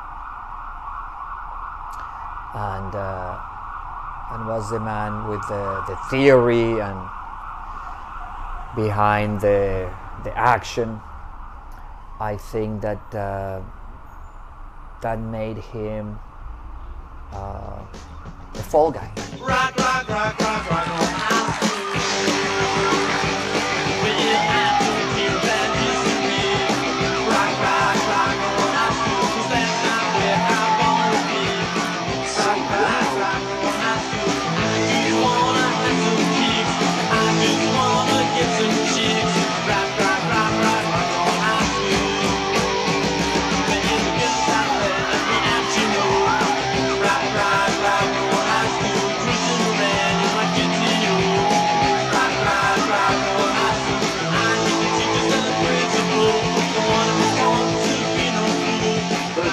[SPEAKER 5] and was the man with the theory and behind the action, I think that that made him the fall guy.
[SPEAKER 1] Rock, rock, rock, rock, rock on house.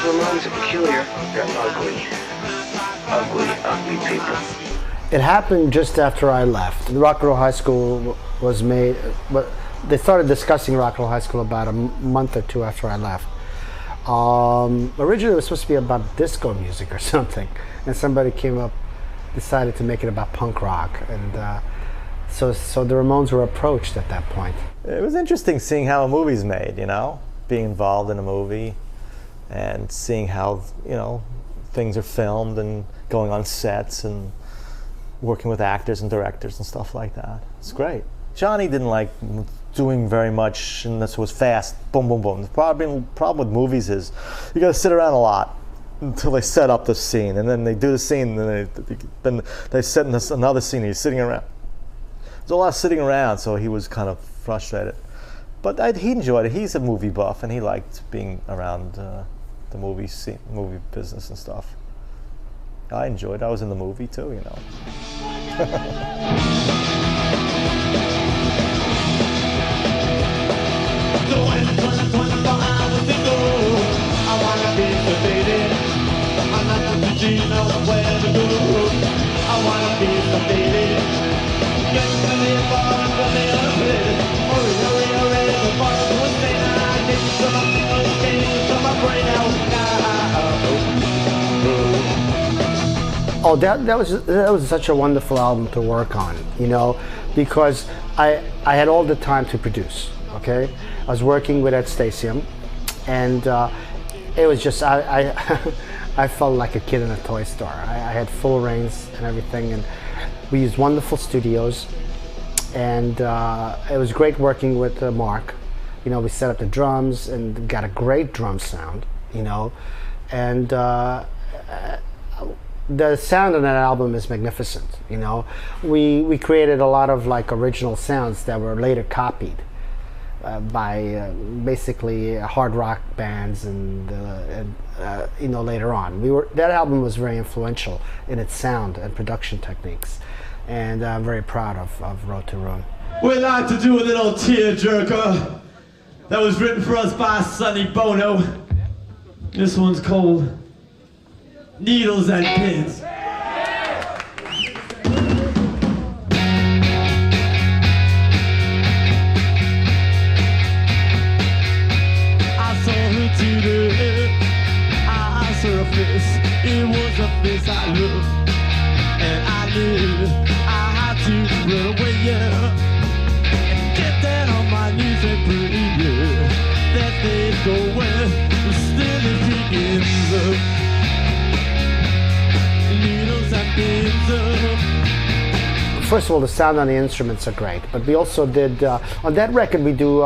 [SPEAKER 9] Ramones are peculiar. They're ugly people.
[SPEAKER 2] It happened just after I left. Rock and Roll High School was made, but they started discussing Rock and Roll High School about a month or two after I left. Originally it was supposed to be about disco music or something, and somebody came up, decided to make it about punk rock, and so the Ramones were approached at that point.
[SPEAKER 3] It was interesting seeing how a movie's made, you know, being involved in a movie and seeing how, you know, things are filmed and going on sets and working with actors and directors and stuff like that. It's great. Johnny didn't like doing very much unless it was fast, boom, boom, boom. The problem with movies is you got to sit around a lot until they set up the scene, and then they do the scene, and then they set in another scene, and you're sitting around. There's a lot of sitting around, so he was kind of frustrated. But he enjoyed it. He's a movie buff, and he liked being around the movie business and stuff. I enjoyed it. I was in the movie too, you know.
[SPEAKER 2] Oh, that was such a wonderful album to work on, you know, because I had all the time to produce. Okay, I was working with Ed Stasium, and it was just I felt like a kid in a toy store. I had full reins and everything, and we used wonderful studios, and it was great working with Mark. You know, we set up the drums and got a great drum sound, you know, and the sound on that album is magnificent. You know, we created a lot of like original sounds that were later copied by basically hard rock bands and you know, later on. That album was very influential in its sound and production techniques, and I'm very proud of Road to Ruin.
[SPEAKER 1] We'd like to do a little tearjerker that was written for us by Sonny Bono. This one's called Needles and Pins. It was a face I loved, and I knew I had to run away, yeah, and get down on my knees and pray, yeah, that they'd go where the still begins up. Needles and pins up.
[SPEAKER 2] First of all, the sound on the instruments are great, but we also did on that record we do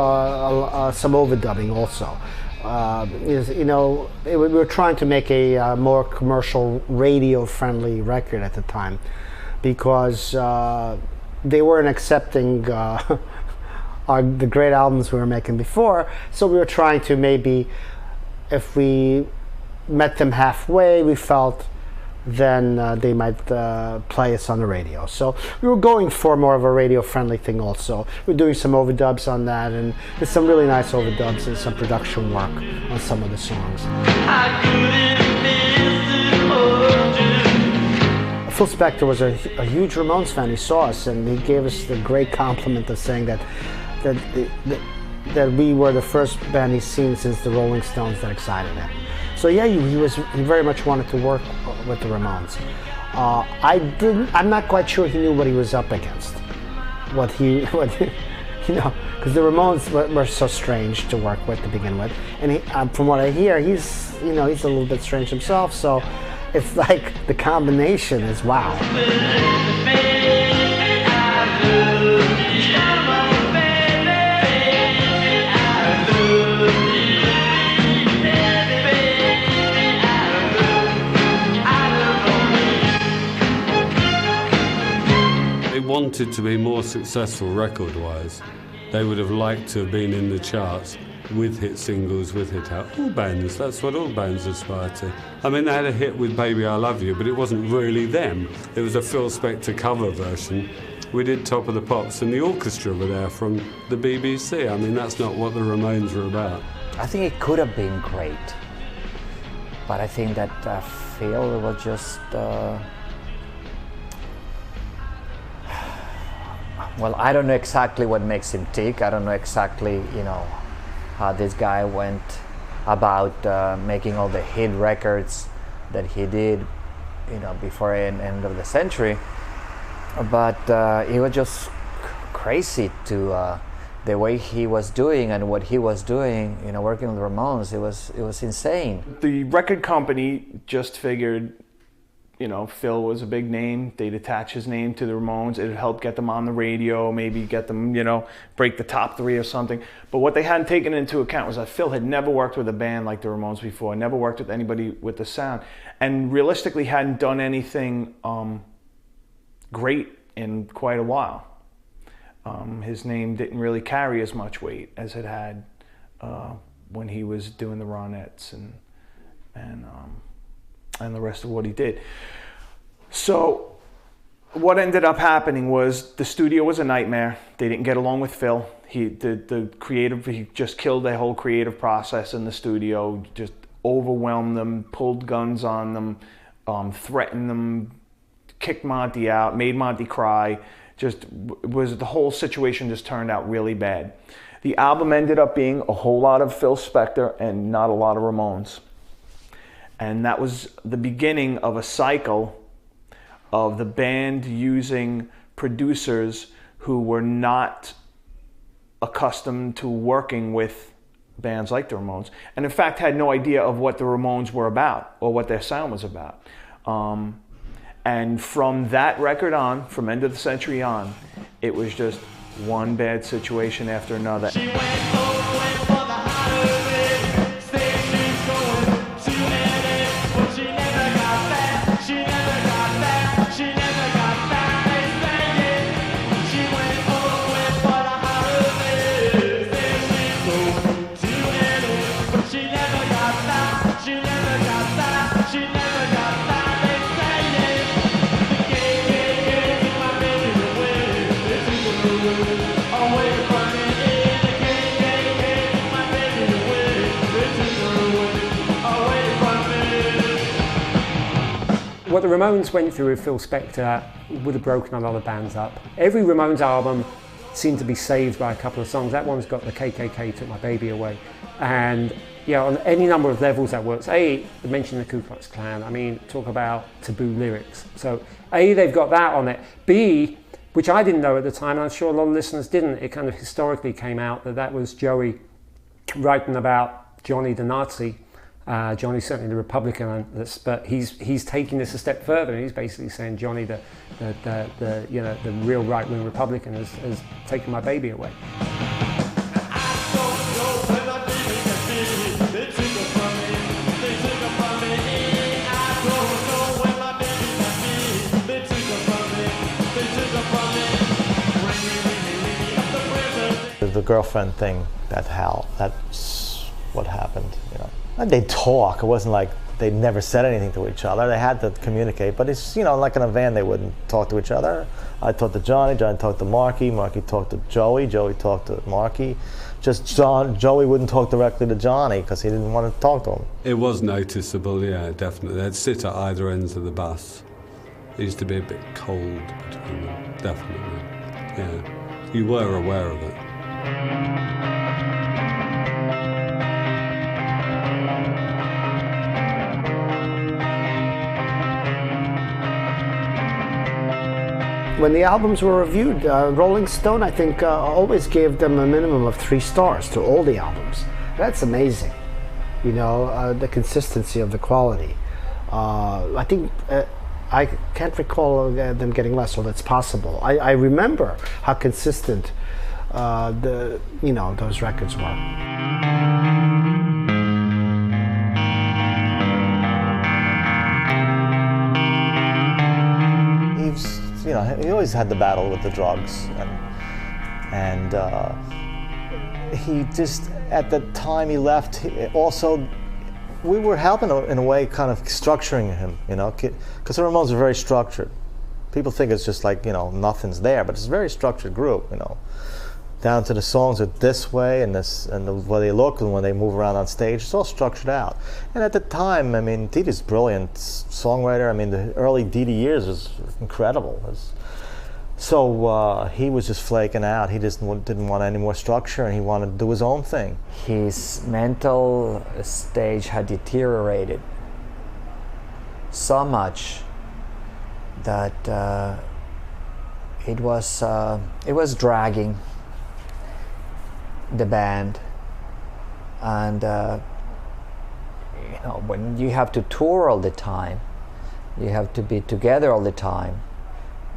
[SPEAKER 2] some overdubbing also. You know, we were trying to make a more commercial, radio-friendly record at the time, because they weren't accepting the great albums we were making before. So we were trying to, maybe if we met them halfway, we felt then they might play us on the radio. So we were going for more of a radio-friendly thing also. We're doing some overdubs on that, and there's some really nice overdubs and some production work on some of the songs. Phil Spector was a huge Ramones fan. He saw us, and he gave us the great compliment of saying that we were the first band he's seen since the Rolling Stones that excited him. So yeah, he very much wanted to work with the Ramones. I'm not quite sure he knew what he was up against. You know, because the Ramones were so strange to work with to begin with, and from what I hear, he's a little bit strange himself. So it's like the combination is wow.
[SPEAKER 6] Wanted to be more successful record-wise. They would have liked to have been in the charts with hit singles, with hit out. All bands, that's what all bands aspire to. I mean, they had a hit with Baby I Love You, but it wasn't really them. It was a Phil Spector cover version. We did Top of the Pops, and the orchestra were there from the BBC. I mean, that's not what the Ramones were about.
[SPEAKER 5] I think it could have been great, But I think that Phil was just, well, I don't know exactly what makes him tick. I don't know exactly, you know, how this guy went about making all the hit records that he did, you know, before the end of the century. But it was just crazy to the way he was doing and what he was doing, you know, working with the Ramones. It was insane.
[SPEAKER 4] The record company just figured, you know, Phil was a big name. They'd attach his name to the Ramones. It'd help get them on the radio, maybe get them, you know, break the top 3 or something. But what they hadn't taken into account was that Phil had never worked with a band like the Ramones before, never worked with anybody with the sound, and realistically hadn't done anything great in quite a while. His name didn't really carry as much weight as it had when he was doing the Ronettes and the rest of what he did. So what ended up happening was the studio was a nightmare. They didn't get along with Phil. He just killed the whole creative process in the studio, just overwhelmed them, pulled guns on them, threatened them, kicked Monty out, made Monty cry. The whole situation just turned out really bad. The album ended up being a whole lot of Phil Spector and not a lot of Ramones. And that was the beginning of a cycle of the band using producers who were not accustomed to working with bands like the Ramones, and in fact had no idea of what the Ramones were about or what their sound was about. And from that record on, from End of the Century on, it was just one bad situation after another.
[SPEAKER 1] She went away for the heart of it. Stations going to edit, but she never got back. She never got back. She never got back. They sang it. She went away for the heart of it. Stations going to edit, but she never got back. She never got back. She never got back. They sang it. The gay took my baby away. They took her away from me. The gay took my baby away. They took her away from me.
[SPEAKER 8] What the Ramones went through with Phil Spector would have broken a lot of bands up. Every Ramones album seemed to be saved by a couple of songs. That one's got the KKK Took My Baby Away. And yeah, on any number of levels that works. A, mention the Ku Klux Klan. I mean, talk about taboo lyrics. So A, they've got that on it. B, which I didn't know at the time, and I'm sure a lot of listeners didn't, it kind of historically came out that was Joey writing about Johnny the Nazi. Johnny's certainly the Republican, but he's taking this a step further, and he's basically saying Johnny, the real right-wing Republican, has taken my baby away.
[SPEAKER 3] The girlfriend thing, that's what happened, you know. And they'd talk. It wasn't like they never said anything to each other. They had to communicate, but it's, you know, like in a van, they wouldn't talk to each other. I talked to Johnny, Johnny talked to Marky, Marky talked to Joey, Joey talked to Marky. Joey wouldn't talk directly to Johnny because he didn't want to talk to him.
[SPEAKER 6] It was noticeable, yeah, definitely. They'd sit at either ends of the bus. It used to be a bit cold between them, definitely. Yeah, you were aware of it.
[SPEAKER 2] When the albums were reviewed, Rolling Stone, I think, always gave them a minimum of 3 stars to all the albums. That's amazing, you know, the consistency of the quality. I think, I can't recall them getting less, so that's possible. I remember how consistent those records were.
[SPEAKER 3] He always had the battle with the drugs, and he just, at the time he left, we were helping in a way, kind of structuring him, you know, because the Ramones are very structured. People think it's just like, you know, nothing's there, but it's a very structured group, you know. down to the songs are this way and this and the way they look and when they move around on stage. It's all structured out. And at the time, I mean, Dee Dee's brilliant songwriter. I mean, the early Dee Dee years was incredible. So he was just flaking out. He just didn't want any more structure, and he wanted to do his own thing.
[SPEAKER 5] His mental stage had deteriorated so much that it was dragging the band, and you know, when you have to tour all the time, you have to be together all the time,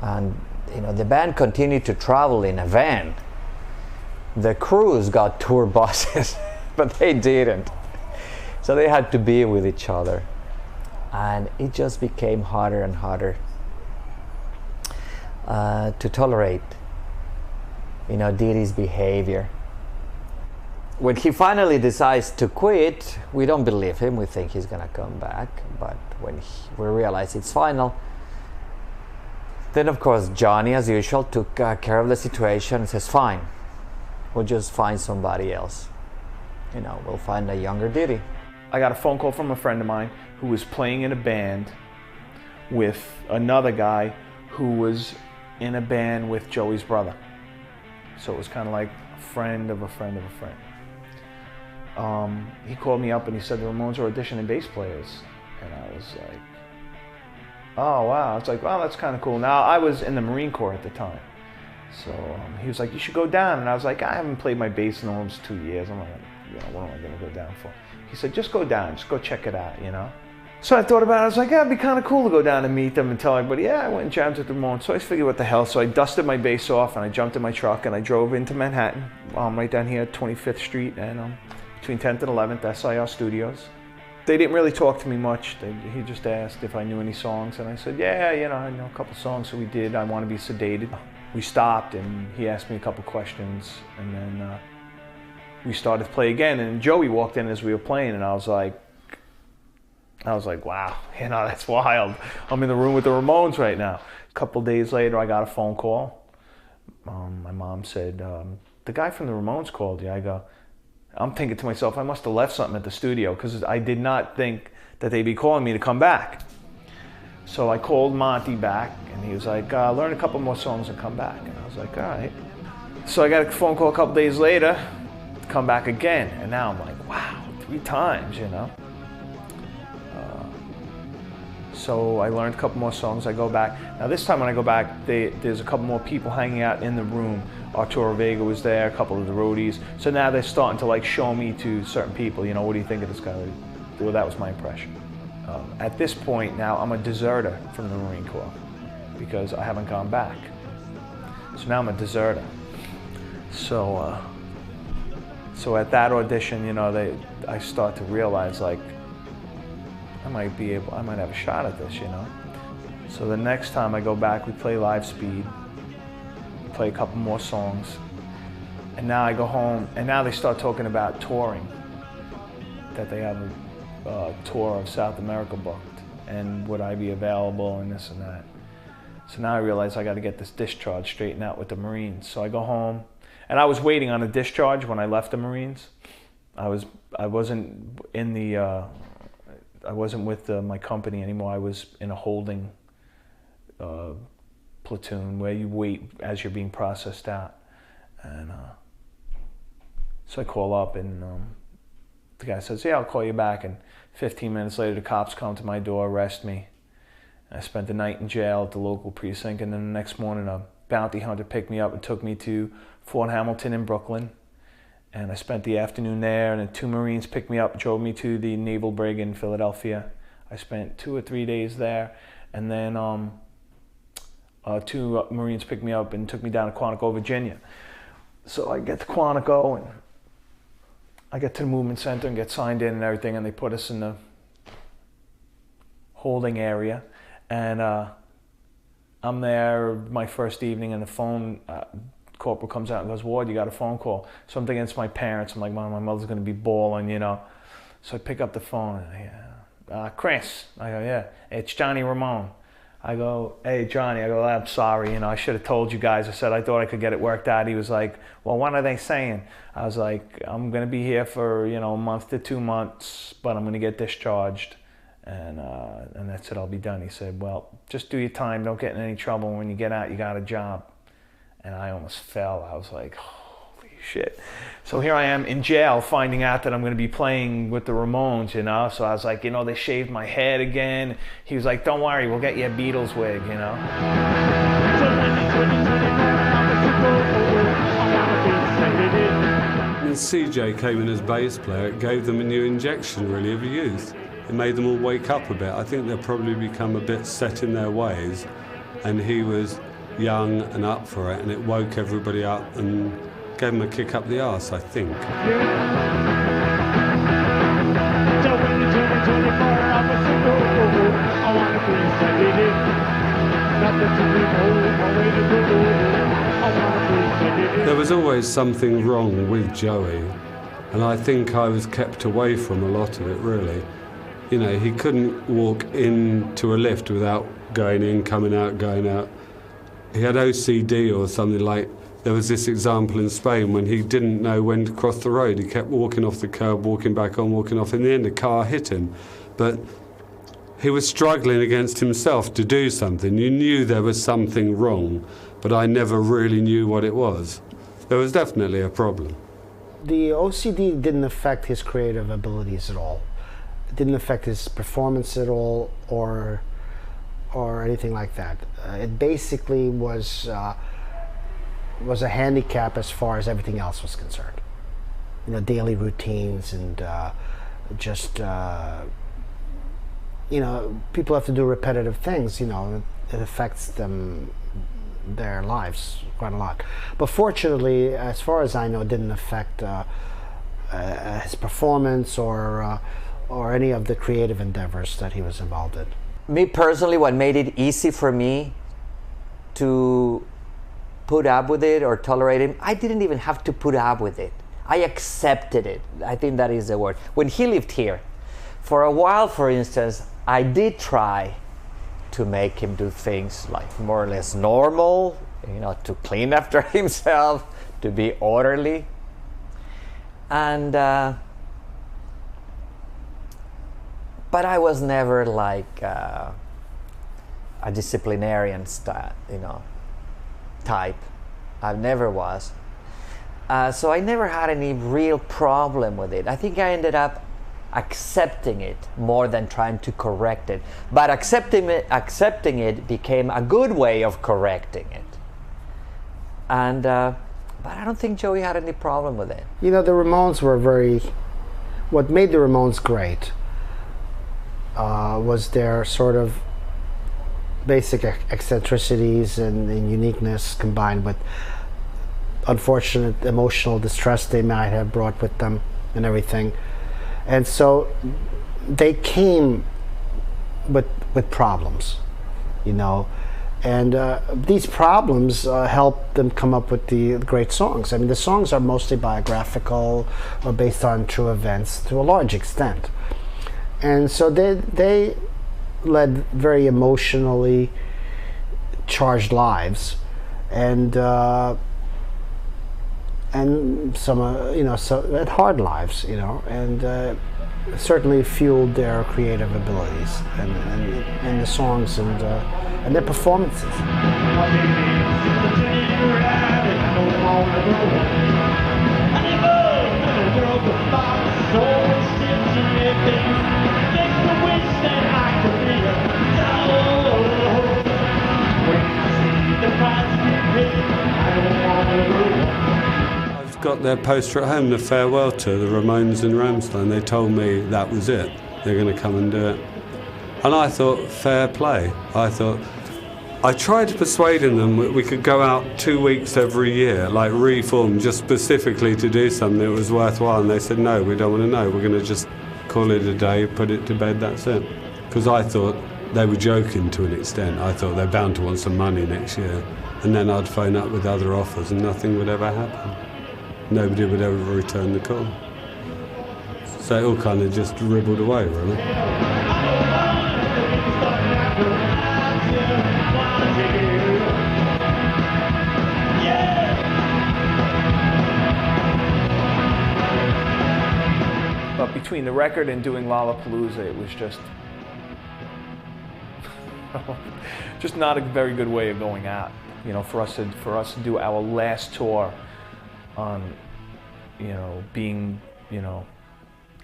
[SPEAKER 5] and you know, the band continued to travel in a van. The crews got tour buses, but they didn't. So they had to be with each other, and it just became harder and harder to tolerate, you know, Dee Dee's behavior. When he finally decides to quit, we don't believe him. We think he's gonna come back, but when we realize it's final, then of course Johnny, as usual, took care of the situation and says, fine, we'll just find somebody else. You know, we'll find a younger Dee Dee.
[SPEAKER 4] I got a phone call from a friend of mine who was playing in a band with another guy who was in a band with Joey's brother. So it was kind of like a friend of a friend of a friend. He called me up and he said the Ramones are auditioning bass players. And I was like, oh wow. It's like, wow, that's kind of cool. Now, I was in the Marine Corps at the time. So he was like, you should go down. And I was like, I haven't played my bass in almost 2 years. I'm like, you know, what am I going to go down for? He said, just go down, just go check it out, you know? So I thought about it. I was like, yeah, it'd be kind of cool to go down and meet them and tell everybody, yeah, I went and jammed with the Ramones. So I figured, what the hell? So I dusted my bass off and I jumped in my truck and I drove into Manhattan, right down here at 25th Street and between 10th and 11th, SIR Studios. They didn't really talk to me much. He just asked if I knew any songs, and I said, yeah, you know, I know a couple songs. So we did I Want to Be Sedated. We stopped and he asked me a couple questions, and then we started to play again, and Joey walked in as we were playing, and I was like, wow, you know, that's wild. I'm in the room with the Ramones right now. A couple days later, I got a phone call. My mom said, the guy from the Ramones called you. I go, I'm thinking to myself, I must have left something at the studio, because I did not think that they'd be calling me to come back. So I called Monty back, and he was like, learn a couple more songs and come back. And I was like, all right. So I got a phone call a couple days later to come back again, and now I'm like, wow, 3 times, you know. So I learned a couple more songs. I go back. Now this time when I go back, there's a couple more people hanging out in the room. Arturo Vega was there, a couple of the roadies. So now they're starting to like show me to certain people, you know, what do you think of this guy? Well, that was my impression. At this point now, I'm a deserter from the Marine Corps because I haven't gone back. So now I'm a deserter. So at that audition, you know, I start to realize, like, I might have a shot at this, you know. So the next time I go back, we play live speed, we play a couple more songs, and now I go home, and now they start talking about touring, that they have a tour of South America booked, and would I be available, and this and that. So now I realize I got to get this discharge straightened out with the Marines. So I go home, and I was waiting on a discharge when I left the Marines. I wasn't in the I wasn't with my company anymore. I was in a holding platoon where you wait as you're being processed out. And so I call up, and the guy says, yeah, I'll call you back. And 15 minutes later, the cops come to my door, arrest me. I spent the night in jail at the local precinct, and then the next morning a bounty hunter picked me up and took me to Fort Hamilton in Brooklyn. And I spent the afternoon there, and then 2 Marines picked me up and drove me to the Naval Brig in Philadelphia. I spent 2 or 3 days there, and then 2 Marines picked me up and took me down to Quantico, Virginia. So I get to Quantico, and I get to the movement center and get signed in and everything, and they put us in the holding area. And I'm there my first evening, and the phone corporal comes out and goes, Ward, you got a phone call. So I'm thinking it's my parents. I'm like, Mom, my mother's going to be bawling, you know. So I pick up the phone, and Chris. I go, yeah, it's Johnny Ramone. I go, hey, Johnny, I go, I'm sorry, you know, I should have told you guys. I said, I thought I could get it worked out. He was like, well, what are they saying? I was like, I'm going to be here for, you know, a month to 2 months, but I'm going to get discharged. And that's it, I'll be done. He said, well, just do your time. Don't get in any trouble. When you get out, you got a job. And I almost fell. I was like, holy shit. So here I am in jail finding out that I'm going to be playing with the Ramones, you know. So I was like, you know, they shaved my head again. He was like, don't worry, we'll get you a Beatles wig, you know.
[SPEAKER 6] When CJ came in as bass player, it gave them a new injection, really, of youth. It made them all wake up a bit. I think they've probably become a bit set in their ways, and he was young and up for it, and it woke everybody up and gave them a kick up the arse, I think. There was always something wrong with Joey, and I think I was kept away from a lot of it, really. You know, he couldn't walk into a lift without going in, coming out, going out. He had OCD or something. Like, there was this example in Spain when he didn't know when to cross the road. He kept walking off the curb, walking back on, walking off. In the end, a car hit him. But he was struggling against himself to do something. You knew there was something wrong, but I never really knew what it was. There was definitely a problem.
[SPEAKER 2] The OCD didn't affect his creative abilities at all. It didn't affect his performance at all, or anything like that. It basically was a handicap as far as everything else was concerned. You know, daily routines and just you know, people have to do repetitive things. You know, it affects their lives quite a lot. But fortunately, as far as I know, it didn't affect his performance or any of the creative endeavors that he was involved in.
[SPEAKER 5] Me personally, what made it easy for me to put up with it or tolerate it, I didn't even have to put up with it. I accepted it. I think that is the word. When he lived here, for a while, for instance, I did try to make him do things like more or less normal, you know, to clean after himself, to be orderly. And but I was never like a disciplinarian style, you know, type. I never was. So I never had any real problem with it. I think I ended up accepting it more than trying to correct it. But accepting it became a good way of correcting it. And but I don't think Joey had any problem with it.
[SPEAKER 2] You know, the Ramones were what made the Ramones great was their sort of basic eccentricities and uniqueness combined with unfortunate emotional distress they might have brought with them and everything. And so they came with problems, you know, and these problems helped them come up with the great songs. I mean, the songs are mostly biographical or based on true events to a large extent. And so they led very emotionally charged lives, and some you know, so had hard lives, you know, and certainly fueled their creative abilities and the songs and their performances.
[SPEAKER 6] I've got their poster at home, the farewell tour, the Ramones in Ramstein. They told me that was it. They're going to come and do it. And I thought, fair play. I tried persuading them that we could go out 2 weeks every year, like reform, just specifically to do something that was worthwhile. And they said, no, we don't want to know. We're going to just call it a day, put it to bed, that's it. Because I thought they were joking to an extent. I thought they're bound to want some money next year. And then I'd phone up with other offers and nothing would ever happen. Nobody would ever return the call. So it all kind of just ribbled away, really.
[SPEAKER 4] between the record and doing Lollapalooza, it was just not a very good way of going out. You know, for us to do our last tour on, you know, being, you know,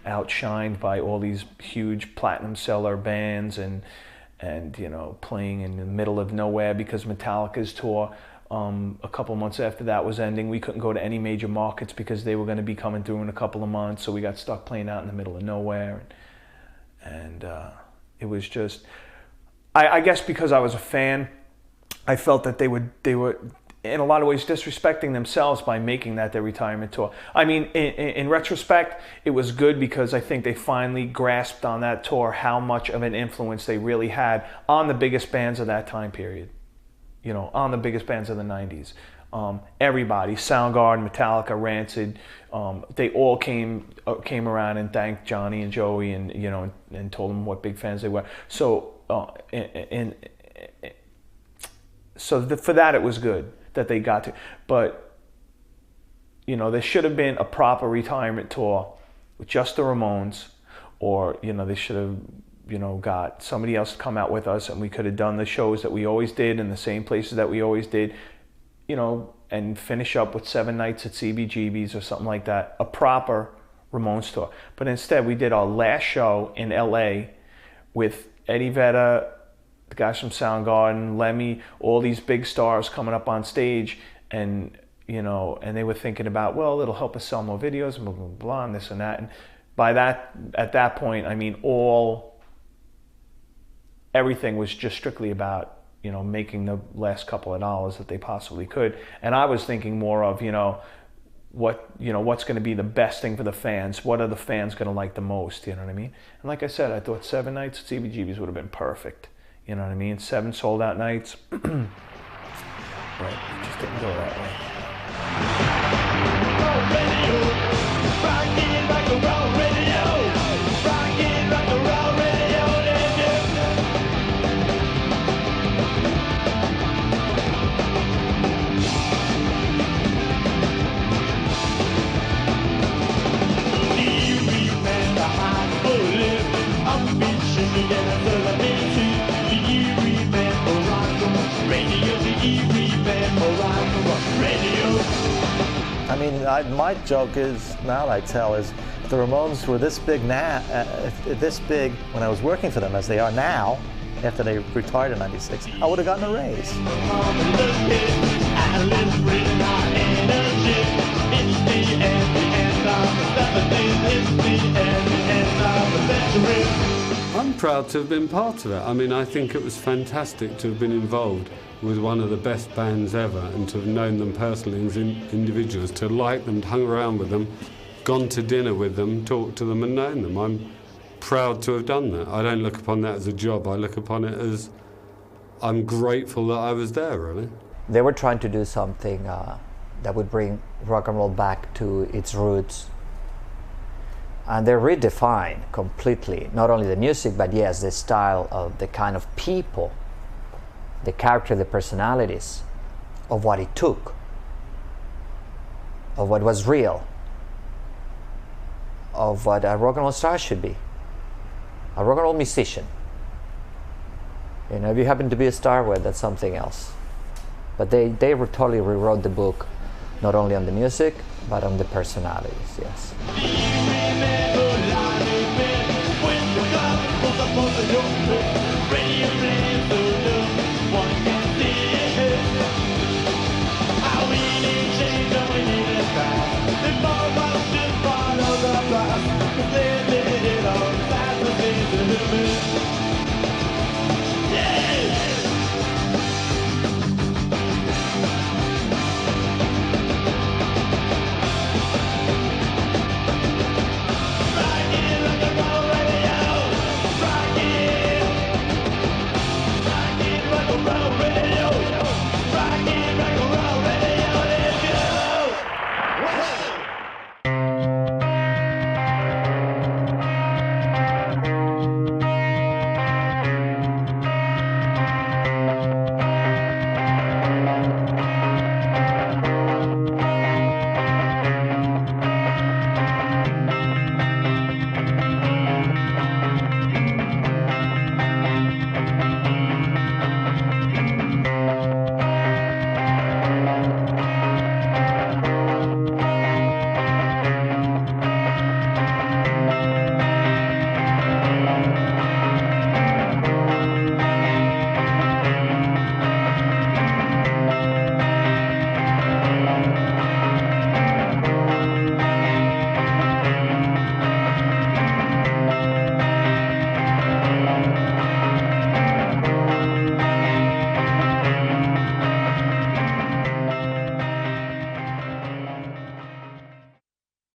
[SPEAKER 4] outshined by all these huge platinum seller bands and you know, playing in the middle of nowhere because Metallica's tour a couple months after that was ending. We couldn't go to any major markets because they were going to be coming through in a couple of months, so we got stuck playing out in the middle of nowhere. And it was just, I guess because I was a fan, I felt that they were in a lot of ways disrespecting themselves by making that their retirement tour. I mean, in retrospect, it was good because I think they finally grasped on that tour how much of an influence they really had on the biggest bands of that time period. You know, on the biggest bands of the 90s. Everybody, Soundgarden, Metallica, Rancid, they all came around and thanked Johnny and Joey and, you know, and told them what big fans they were. So, for that it was good that they got to. But, you know, there should have been a proper retirement tour with just the Ramones, or, you know, they should have, you know, got somebody else to come out with us, and we could have done the shows that we always did in the same places that we always did, you know, and finish up with 7 nights at CBGB's or something like that, a proper Ramones tour. But instead, we did our last show in LA with Eddie Vedder, the guys from Soundgarden, Lemmy, all these big stars coming up on stage, and, you know, and they were thinking about, well, it'll help us sell more videos, and blah, blah, blah, and this and that. And by that, at that point, I mean, everything was just strictly about, you know, making the last couple of dollars that they possibly could. And I was thinking more of, you know, what's going to be the best thing for the fans? What are the fans going to like the most? You know what I mean? And like I said, I thought 7 nights at CBGB's would have been perfect. You know what I mean? 7 sold out nights. But it just didn't go that way.
[SPEAKER 3] I mean, my joke is, now I tell, is if the Ramones were this big now, this big when I was working for them as they are now, after they retired in '96, I would have gotten a raise.
[SPEAKER 6] I'm proud to have been part of it. I mean, I think it was fantastic to have been involved with one of the best bands ever and to have known them personally as individuals, to like them, hung around with them, gone to dinner with them, talked to them and known them. I'm proud to have done that. I don't look upon that as a job. I look upon it as I'm grateful that I was there, really.
[SPEAKER 5] They were trying to do something that would bring rock and roll back to its roots. And they redefined completely, not only the music, but yes, the style of the kind of people, the character, the personalities of what it took, of what was real, of what a rock and roll star should be, a rock and roll musician. You know, if you happen to be a star, well, that's something else. But they totally rewrote the book, not only on the music, but on the personalities, yes.